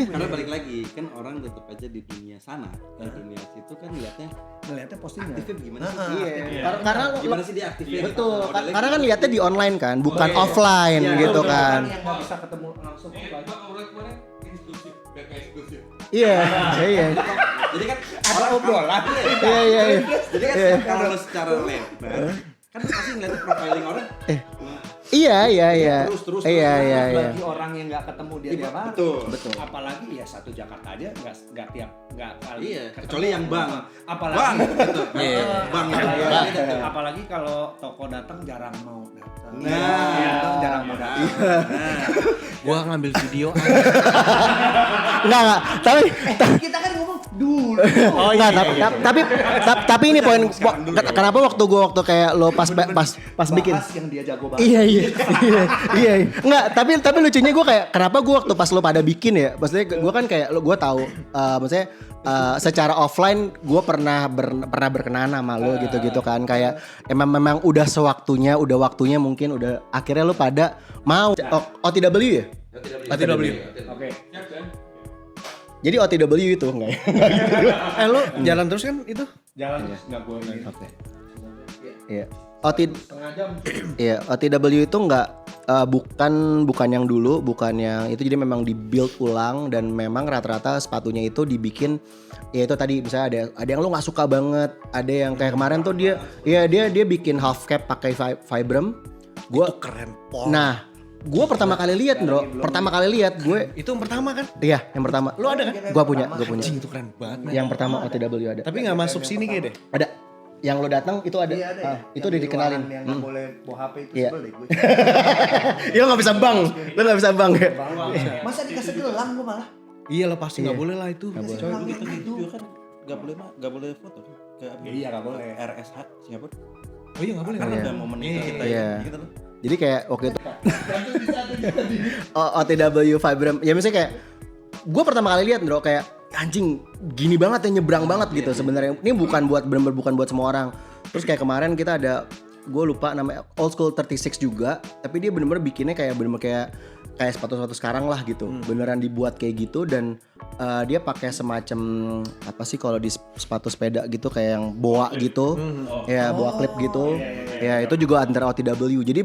Karena balik lagi kan orang tetap aja di dunia sana, di dunia situ kan ngeliatnya postingnya. aktifnya gimana sih? Iya. Karena Gimana sih dia aktifnya? betul. gitu. Modelnya Karena kan gitu. lihatnya di online kan, bukan offline Iya, gitu betul. kan. Yang nggak bisa ketemu langsung. Pak Aurel kemarin eksklusif, BK eksklusif. Iya. Jadi kan Ada obrolan. Iya. Jadi kan kalau lo secara lebar kan pasti ngeliatin profiling orang. Iya. Terus. Iya. Bagi orang yang nggak ketemu dia tiap hari. Betul. Apalagi ya satu Jakarta aja nggak kali. Iya, ketemu. kecuali yang bang. Apalagi Bang gitu. Bang itu. apalagi kalau toko datang jarang mau datang. Nah. Jarang mau datang. Gua ngambil video. Enggak. Kita kan ngomong dulu. Oh iya. Tapi ini poin kenapa waktu kayak lo pas bikin. Bahas yang dia jago banget. Iya. Enggak, tapi lucunya gue kayak kenapa gue waktu pas lo pada bikin ya, maksudnya gue kan kayak gue tahu, maksudnya secara offline gue pernah berkenalan sama lo gitu kan, kayak memang udah waktunya mungkin udah akhirnya lo pada mau OTW ya? OTW. Oke. Jadi OTW itu enggak ya? Lo jalan terus kan itu? Jalan nggak gue ini. Oke. Iya. Setengah jam. Iya, OTW itu bukan yang dulu, bukan yang itu, jadi memang di-build ulang dan memang rata-rata sepatunya itu dibikin ya itu tadi misalnya ada yang lu nggak suka banget, ada yang kayak kemarin tuh dia bikin half cap pakai Vibram. Gua Itu keren pol. Nah, gue pertama kali lihat, Bro. Gue Itu yang pertama kan? iya, yang pertama. Lu ada kan? Gua punya. Anjing itu keren banget. Yang pertama OTW ada. Tapi nggak masuk sini kayak deh. Ada. Yang lo datang itu ada. Iya ada ya. Itu udah dikenalin. Yang nggak boleh bawa HP itu Iya. sebel deh gue. Ya lo nggak bisa bang. Masa dikasih gelang gue malah. Iya lo pasti nggak boleh lah itu. Gelang Kita gitu. juga kan nggak boleh foto kan? Kayak Iya nggak boleh. RSH Singapura. Oh iya nggak boleh. Kan Iya. ada momen itu kita Iya. gitu loh. Jadi kayak waktu itu OTW Vibram. Ya misalnya kayak gue pertama kali lihat, Bro, kayak anjing gini banget ya, nyebrang banget gitu sebenarnya. Ini bukan buat semua orang. Terus kayak kemarin kita ada, gue lupa namanya, Old School 36 juga, tapi dia bener-bener bikinnya kayak kayak sepatu-sepatu sekarang lah gitu. Beneran dibuat kayak gitu dan dia pakai semacam apa sih kalau di sepatu sepeda gitu kayak yang boa gitu. Ya, boa clip gitu. Ya, itu juga under OTW. Jadi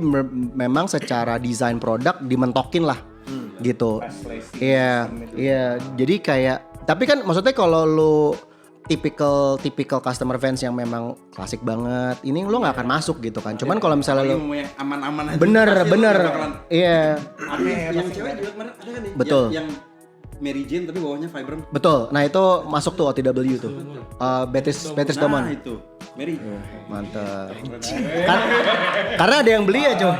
memang secara desain produk dimentokin lah. Gitu. Iya. Jadi kayak, tapi kan maksudnya kalau lu typical customer fans yang memang klasik banget, ini lo nggak akan masuk gitu kan. Cuman kalau misalnya lo yang aman-aman aja. bener, pasti lo bakalan- iya, Yang cewek juga kemarin ada kan nih? Betul. Yang Mary Jane tapi bawahnya Vibram. betul. Nah itu masuk tuh OTW tuh. Beatrice Domon. Nah itu. Mary. Mantap. Karena ada yang beli ya, Coy.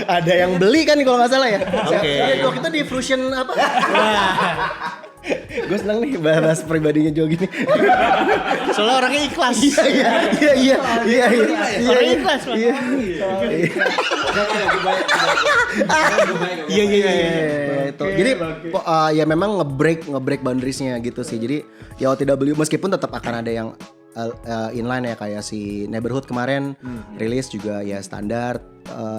Ada yang beli kan kalau nggak salah ya. Oke. Waktu itu di Fusion apa? Gue seneng nih bahas pribadinya Jo gini. Soalnya orangnya ikhlas. Iya. Orangnya ikhlas, Pak. Iya. Itu. Jadi ya memang nge-break boundariesnya gitu sih. Jadi ya OTW meskipun tetap akan ada yang inline ya, kayak si Neighborhood kemarin rilis juga ya standar.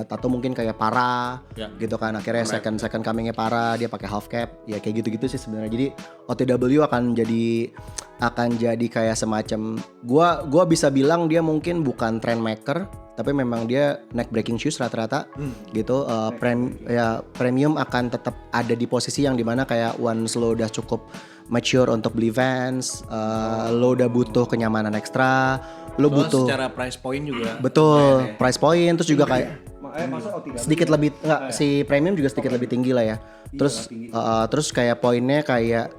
Tato mungkin kayak Para gitu kan, akhirnya second comingnya Para, dia pakai half cap ya, kayak gitu sih sebenarnya. Jadi OTW akan jadi kayak semacam, gua bisa bilang dia mungkin bukan trend maker, tapi memang dia neck breaking shoes rata-rata gitu. Premium akan tetap ada di posisi yang dimana kayak once lo udah cukup mature untuk beli Vans, lo udah butuh kenyamanan ekstra, lo butuh Secara price point juga. betul price point, terus juga kayak Masa OTW sedikit lebih si premium juga sedikit lebih tinggi lah ya. Terus kayak poinnya kayak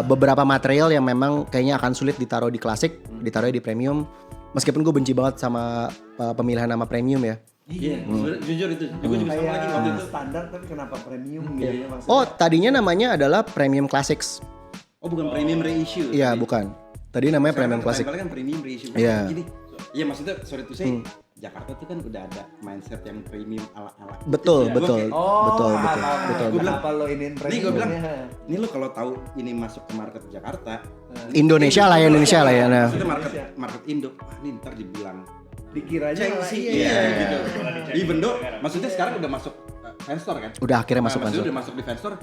beberapa material yang memang kayaknya akan sulit ditaruh di klasik, ditaruhnya di premium. Meskipun gue benci banget sama pemilihan nama premium ya. Iya, jujur itu. Gue juga sama lagi waktu itu. standar tapi kenapa premium gitu ya maksudnya. Oh, tadinya namanya adalah Premium Classics. Oh bukan premium reissue. Iya, tapi- bukan. Tadi namanya premium Sekarang klasik. kan kan premium reissue. Iya. Gini. Iya maksudnya sorry to say Jakarta tuh kan udah ada mindset yang premium ala-ala. Betul, Jadi, betul. gua kayak, Betul. Gue bilang, apa lo iniin nih gue bilang, premiumnya? ini lo kalau tahu ini masuk ke market Jakarta, Indonesia lah ya. Nah. maksudnya market Indo, wah ini ntar dibilang Dikiranya malah Chelsea, iya. gitu. Even though, maksudnya sekarang udah masuk fanstore kan? Udah akhirnya masuk Maksudnya fansor. udah masuk di fanstore.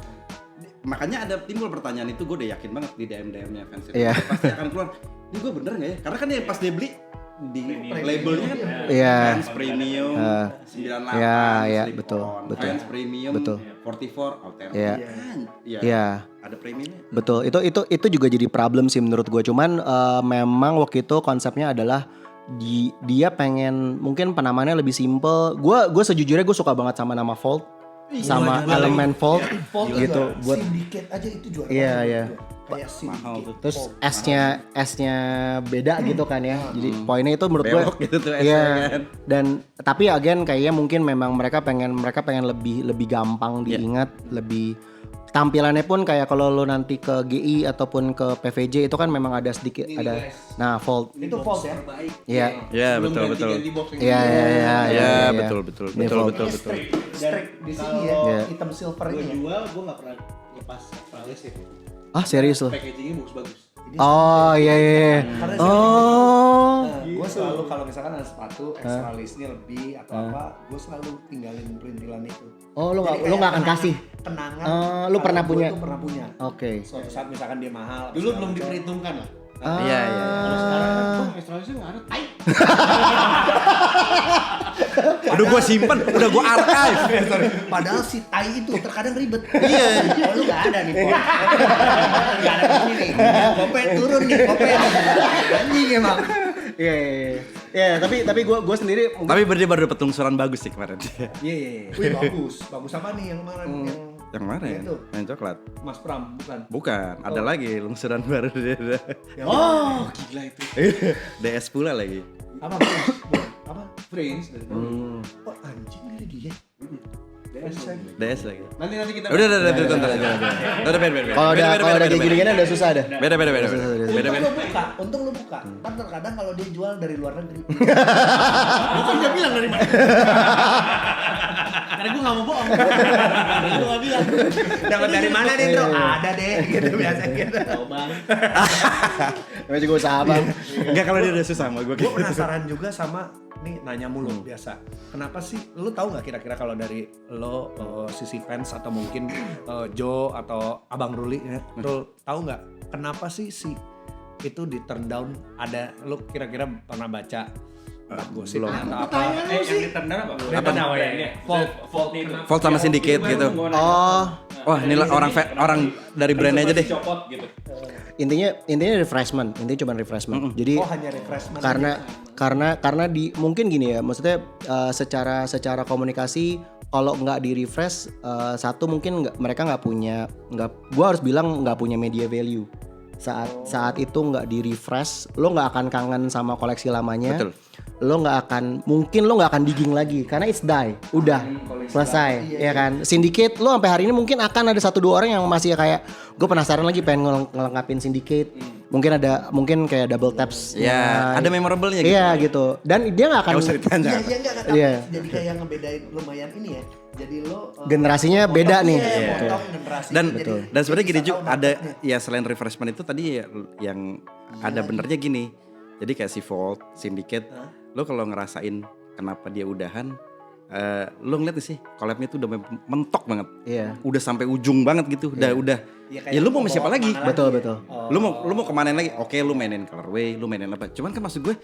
Makanya ada timbul pertanyaan itu, gue udah yakin banget di DM-nya fans itu. Iya. Pasti akan keluar, ini gue bener nggak ya? Karena kan yang pas dia beli di labelnya kan Iya. fans premium 98 Iya, slip betul, on, betul. fans premium Betul. 44 authentic Iya. kan? Iya. Ada premiumnya. Betul, itu juga jadi problem sih menurut gue. Cuman memang waktu itu konsepnya adalah dia pengen mungkin penamaannya lebih simple. Gue sejujurnya gue suka banget sama nama Vault, sama elemen Vault gitu. Buat Syndicate aja itu juara. Iya, iya. Kayak Mahal Syndicate. tuh. terus S-nya beda gitu kan ya. Jadi poinnya itu menurut gue Belok gitu tuh S-nya iya. kan. Dan tapi again kayaknya mungkin memang mereka pengen lebih gampang diingat, lebih tampilannya pun kayak kalau lo nanti ke GI ataupun ke PVJ itu kan memang ada sedikit ada Vault. Itu false ya. Iya. Iya betul betul. Iya. Iya betul betul Ini betul Vault. betul betul. Strike di sini ya. Iya. Hitam silver Gue ini. jual, gue nggak pernah lepas Astralis itu. Ah serius lo? Packagingnya bagus-bagus. Oh iya. Karena Oh. gue selalu kalau misalkan ada sepatu extra listnya lebih atau apa, gue selalu tinggalin perintilan itu. Oh lo Jadi nggak kayak akan kasih? Kenangan. Lu kalau pernah gua punya? tuh pernah punya. Oke. Suatu saat misalkan dia mahal. Dulu segala belum macam. diperhitungkan lah. Iya iya. Kalau sekarang kan Astralisnya nggak ada. Tai. Udah gue simpen, udah gue archive. Padahal si tai itu terkadang ribet. Iya. Oh lu gak ada nih, Pon. Gak ada ini nih. Kope turun nih, Kope. Anjing emang. Iya, tapi gue sendiri Tapi dia baru dapat lungsuran bagus sih kemarin. Iya. Wih bagus. Bagus apa nih yang kemarin? Yang mana ya? Itu. Yang coklat. Mas Pram, bukan? Bukan, ada lagi lungsuran baru dia. Oh, gila itu. DS pula lagi. Apa? Apa? Prince. Oh anjing dari dia. DS lagi. Nanti kita Udah bentar aja. Udah beda. kalau ada kayak gini-gini udah susah dah. Beda. Untung lu buka, untung lu buka. Kan terkadang kalau dia jual dari luar negeri. Bukan dia bilang dari mana? Karena gue gak mau bohong. Gue gak bilang. Dapat dari mana nih, Bro? Ada deh, gitu biasa gitu. Tahu bang. Namanya juga usaha bang. Enggak kalau dia udah susah sama gue. Gue penasaran juga sama nih nanya mulu biasa. Kenapa sih lu tahu nggak kira-kira kalau dari lo sisi fans atau mungkin Joe atau Abang Ruli ya, Rul, tahu nggak kenapa sih si itu di turn down? Ada lu kira-kira pernah baca gosip atau apa? Yang di turn down apa? Apa namanya? Volt sama Syndicate gitu. Oh, Wah, ini orang dari brand aja deh. Copot gitu. intinya refreshment. Intinya cuma refreshment. Jadi Oh hanya refreshment. karena di mungkin gini ya, maksudnya secara komunikasi kalau nggak di refresh satu mungkin mereka nggak punya gua harus bilang nggak punya media value saat itu nggak di refresh lo nggak akan kangen sama koleksi lamanya. Betul. Lo nggak akan digging lagi karena it's die udah selesai ya kan. Syndicate lo sampai hari ini mungkin akan ada 1-2 orang yang masih kayak gue penasaran lagi pengen ngelengkapin Syndicate. Mungkin kayak double taps Ya, ada memorable-nya gitu. iya gitu dan dia nggak akan Gak usah ditanya. Iya enggak Iya. jadi kayak ngebedain lumayan ini ya. Jadi lo generasinya beda nih. Iya, Betul. potong generasi. Dan Jadi dan sebenarnya gini bisa juga tahu ada marketnya. ya selain refreshment itu tadi ya, yang ada benernya gini. Jadi kayak si Volt, Syndicate, lo kalau ngerasain kenapa dia udahan, lo ngeliat sih collabnya tuh udah mentok banget. Iya. Udah sampai ujung banget gitu. Udah. Ya, kayak Ya lu mau mau sama siapa bawa lagi? kemana Betul. Lu mau kemanain lagi? Oke, lu mainin colorway, lu mainin apa? Cuman kan maksud gue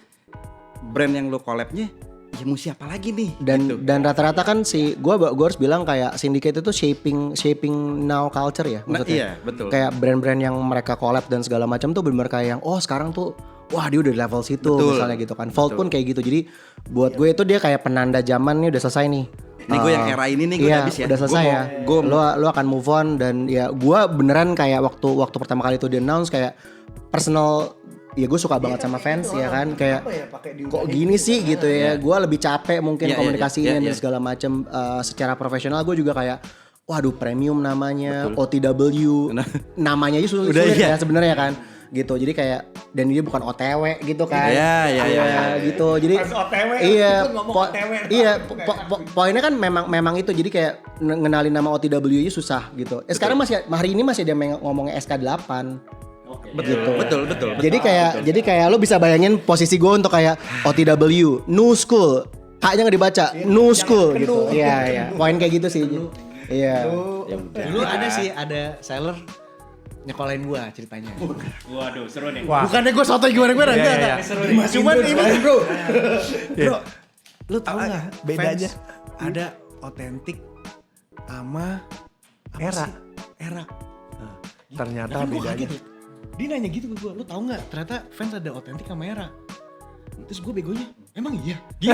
brand yang lu collabnya ya mau siapa lagi nih? Gitu. Dan rata-rata kan gua harus bilang kayak Syndicate itu shaping now culture ya Nah, maksudnya. iya, betul. Kayak brand-brand yang mereka collab dan segala macam tuh benar kayak yang sekarang tuh wah dia udah di level situ Betul. misalnya gitu kan. Vault pun kayak gitu. Jadi buat gue itu dia kayak penanda zaman nih udah selesai nih. Nih gue yang era ini nih gue iya, udah habis ya. udah selesai ya. Lo akan move on dan ya gue beneran kayak waktu pertama kali itu di announce kayak personal ya gue suka banget sama fans ya kan kayak Apa ya, pakai diudahin kok gini gitu. sih gitu ya. Gue lebih capek mungkin Iya, iya, komunikasinya iya, dan iya. segala macam secara profesional gue juga kayak waduh premium namanya, OTW, namanya aja sulit Udah, iya. ya sebenarnya kan, gitu. Jadi kayak dan dia bukan OTW gitu kan, Iya. gitu. Jadi Pas OTW, iya, itu ngomong OTW, iya, poinnya kan memang itu. Jadi kayak ngenalin nama OTW aja susah gitu. Sekarang hari ini masih ada yang ngomongnya SK8. Betul. Jadi kayak lo bisa bayangin posisi gue untuk kayak OTW, New School, H-nya nggak dibaca, New School gitu. Iya. Poin kayak gitu sih. Iya. Dulu ada seller nyekolahin gua ceritanya. Waduh, seru nih. Bukannya gue sotoy gimana Iya. Cuman ini bro. Lu tahu nggak bedanya? fans ada otentik sama Era. Era. Ternyata Kan gua bedanya. kaget ya. Dia nanya gitu ke gue, lu tahu nggak ternyata fans ada otentik sama era. Terus gue begonya, emang iya? Gitu.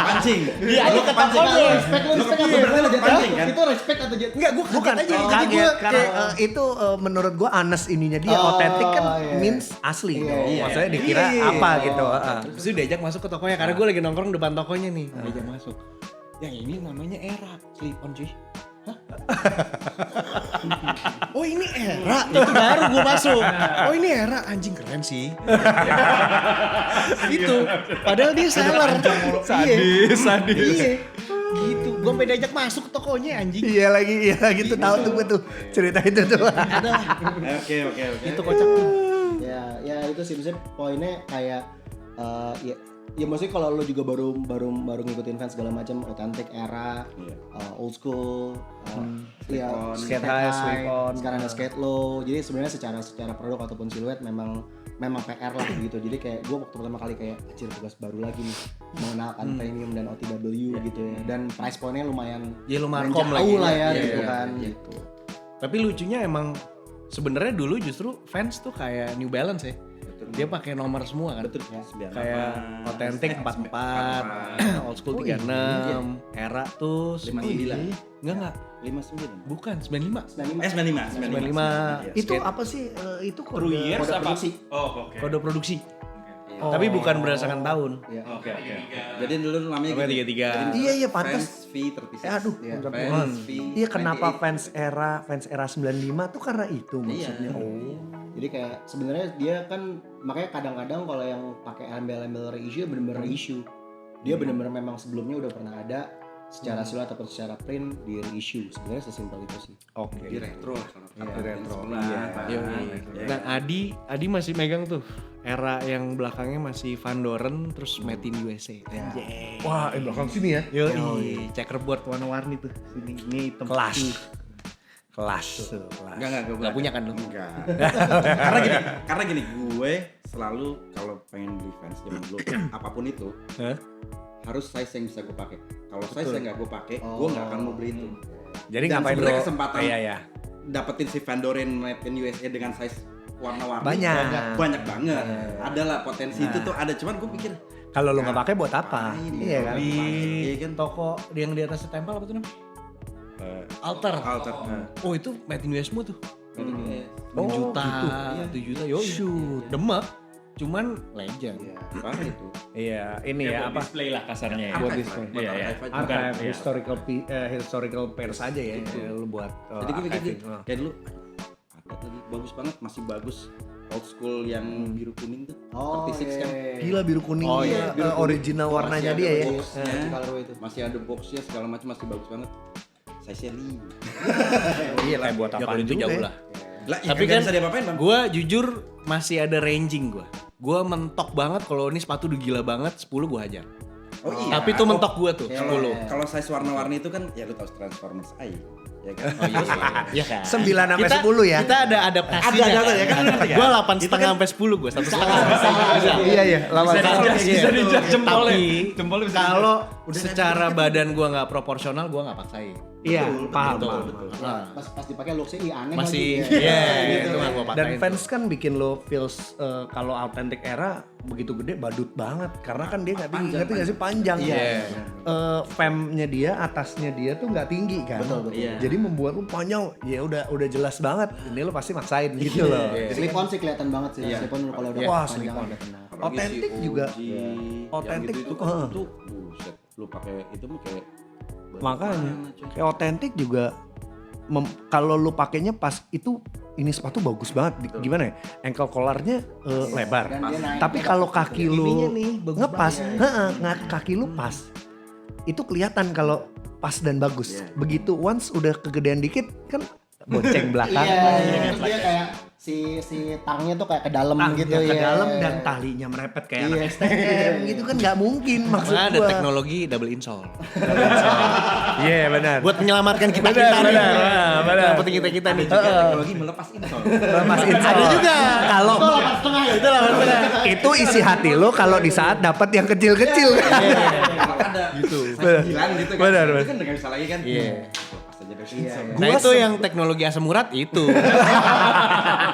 Pancing. Iya, aja kata respect Berarti pancing kan? Itu respect atau jadi? Enggak, gue bukan aja. Jadi kaget gua karena kayak, itu menurut gue honest ininya dia Oh, otentik kan iya. means asli. Iya. Maksudnya dikira apa gitu. Terus dia diajak masuk ke tokonya karena gue lagi nongkrong depan tokonya nih. Diajak masuk. Yang ini namanya era, slip on cuy. Hah? Oh ini era, itu baru gue masuk. Oh ini era, anjing keren sih. Gitu. Padahal dia seller. Sadis. Iya. Gitu. Gue sampai diajak masuk ke tokonya anjing. Iya lagi tuh tahu tuh gue tuh cerita itu tuh. ada lah. Oke. Itu kocak tuh. Ya itu sih maksudnya poinnya kayak ya maksudnya kalau lo juga baru ngikutin fans segala macam, otentik, era, old school, ya skate high, slip on. sekarang ada skate low. Jadi sebenarnya secara produk ataupun siluet memang PR lah gitu. Jadi kayak gue waktu pertama kali kayak anjir tugas baru lagi nih mengenalkan premium dan OTW gitu ya. Dan price point-nya lumayan markom jauh lagi. lah ya Iya, gitu iya, kan iya. gitu. Tapi lucunya emang sebenarnya dulu justru fans tuh kayak New Balance ya. Dia pakai nomor semua kan. Betul. Kayak otentik 44, old school 36, era tuh 59. Enggak. 59. Bukan 95. 95. 95. Itu Skate- apa sih itu True years Kode apa? produksi. Oh, oke. kode produksi. Oh. Tapi bukan berdasarkan tahun. Oke. Jadi dulu namanya Namanya gitu. 33. Iya pantas. Fans V36. Aduh, Fans V. Iya kenapa fans era 95 tuh karena itu maksudnya. Iya. Jadi kayak sebenarnya dia kan makanya kadang-kadang kalau yang pakai embel-embel reissue bener-bener reissue. Dia bener-bener memang sebelumnya udah pernah ada secara siluet ataupun secara print di reissue. Sebenarnya sesimpel itu sih. Oke. Di retro. Di retro. Nah, Adi masih megang tuh era yang belakangnya masih Van Doren terus Made in USA. Anjay. Wah, belakang sini ya. Yoi, checkerboard warna-warni tuh. Sini ini hitam. Kelas. Enggak punya kan lu? Enggak. karena gini, gue selalu kalau pengen beli fans zaman dulu apapun itu harus size yang bisa gue pakai. Kalau size yang nggak gue pakai, gue nggak akan mau beli itu. Jadi Dan ngapain sebenarnya lo? kesempatan Iya. dapetin si Van Doren Made in USA dengan size warna-warni Banyak. banget. Ada lah potensi itu tuh ada, cuman gue pikir Kalau lo nggak pakai buat apa? ngapain Iya kan. Di Iya kan. toko yang di atas tempel apa tuh namanya? Alter. Alter. Oh itu Made in US semua tuh. 6 juta, gitu. 7 juta, yo shoot, demek. Cuman legend. Parah itu. Iya, ini ya apa? Display lah kasarnya ya. Buat display. Iya. Archive Iya. historical pairs aja ya. Lo buat Jadi gue mikir archiving. gini, kayak dulu ada tadi bagus banget, masih bagus old school yang biru kuning tuh. 36 kan. Gila biru kuning. Oh, iya. Original warnanya dia ya. Boxnya, Colorway itu. masih ada boxnya segala macam, masih bagus banget. Size-nya 5. Iya lah buat Ya apa kalau itu jauh lah. Lah, Tapi tapi kan bisa diapa-apain, Bang. Gua jujur masih ada ranging gua. Gua mentok banget kalau ini sepatu udah gila banget 10 gua hajar. Oh iya. Tapi itu mentok gua tuh 10. Kalau size warna-warni itu kan ya lu tahu Transformers AI, ya kan? Oh iya kan. 9 sampai 10 ya. Kita ada adaptasinya. Ada ya kan, lu ngerti kan? Gua 8,5 sampai 10 gua, 1,5. Iya. Bisa dijak jempolnya. Tapi Jempolnya bisa kalau secara badan gua nggak proporsional, gua nggak paksain. Iya, paham. Pas dipakai looks-nya aneh Masih, lagi. itu nggak gua Dan paksain. fans kan bikin lo feels kalau authentic era begitu gede badut banget karena kan dia nggak tinggi, ngerti nggak sih panjang. Iya. Femnya dia, atasnya dia tuh nggak tinggi kan. Betul. Iya. Jadi membuat lo panjang, ya udah jelas banget. Ini lo pasti maksain gitu loh. Slip on sih kelihatan banget sih. Slip on kalau udah Wah, panjang slip on. udah tenang. Apalagi Otentik si juga. OG, Otentik yang gitu tuh, itu kan tuh buset, lu pakai itu mah kayak Makanya kayak otentik juga kalau lu pakainya pas itu ini sepatu bagus banget. Gimana ya? Ankle collarnya lebar. Tapi kalau kaki lu ngepas, kaki lu pas. Itu kelihatan kalau pas dan bagus. Begitu once udah kegedean dikit kan bonceng belakang. Iya, dia kayak si tangnya tuh kayak ke dalam gitu ke ya. dalam dan talinya merepet kayak anak STM gitu kan nggak mungkin maksud Makanya ada gua. teknologi double insole. Iya benar. Buat menyelamatkan kita Benar. Yang penting kita nih. Teknologi melepas insole. Mas Insol. Ada juga. Kalau Itu 8,5 ya, itu 8,5. itu isi hati lo kalau di saat dapat yang kecil-kecil. Kalau ada gitu. Hilang gitu kan. Benar, Itu kan nggak bisa lagi kan. Iya. Lepas aja dari insole. Nah itu yang teknologi asam urat itu.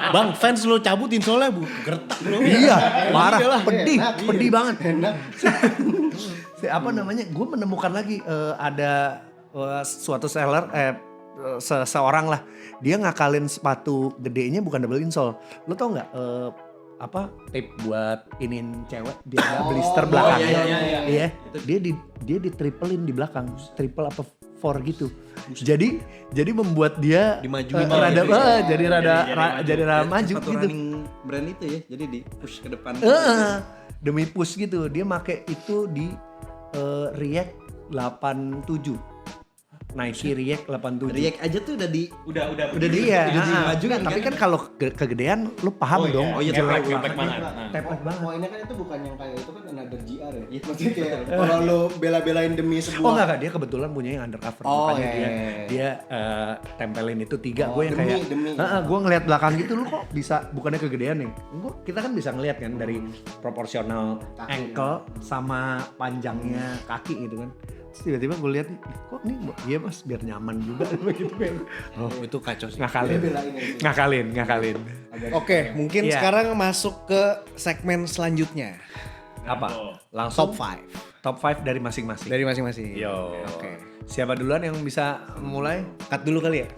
Bang, fans lu cabut insolnya bu, gertak lu. Iya, parah, Iyalah, pedih, enak, pedih iya. banget. Enak. Apa namanya? Gue menemukan lagi ada suatu seller seorang lah, dia ngakalin sepatu gedenya bukan double insole. Lo tau nggak apa tape buat inin cewek biar nggak blister belakangnya? Iya. Dia di triplein di belakang, triple apa 4 gitu. Jadi membuat dia Dimajuin rada gitu ya. jadi rada maju Sepatu gitu. running brand itu ya. Jadi di push ke depan. Demi push gitu. Dia make itu di React 87. Nike React 87. React aja tuh udah di Udah Udah dia. dimajuin Tapi kan kalau kegedean lu paham dong. Oh iya, jelek tepek banget. Tepek banget. Poinnya kan itu bukan yang kayak itu kan another GR ya. Maksudnya kayak kalau lu bela-belain demi sebuah. Oh enggak, dia kebetulan punya yang undercover. Oh, Makanya iya. dia tempelin itu 3. Oh, Gue yang demi- kayak demi. gue ngeliat belakang gitu, lu kok bisa bukannya kegedean nih. Kita kan bisa ngeliat kan dari proporsional ankle sama panjangnya kaki gitu kan. Terus tiba-tiba gue lihat nih, kok nih iya mas biar nyaman juga begitu kan. Oh itu kacau sih. Ngakalin. Oke, mungkin Iya. sekarang masuk ke segmen selanjutnya. Apa? Langsung Top 5 top 5 dari masing-masing. dari masing-masing. Yo. Oke. Siapa duluan yang bisa mulai? Cut dulu kali ya.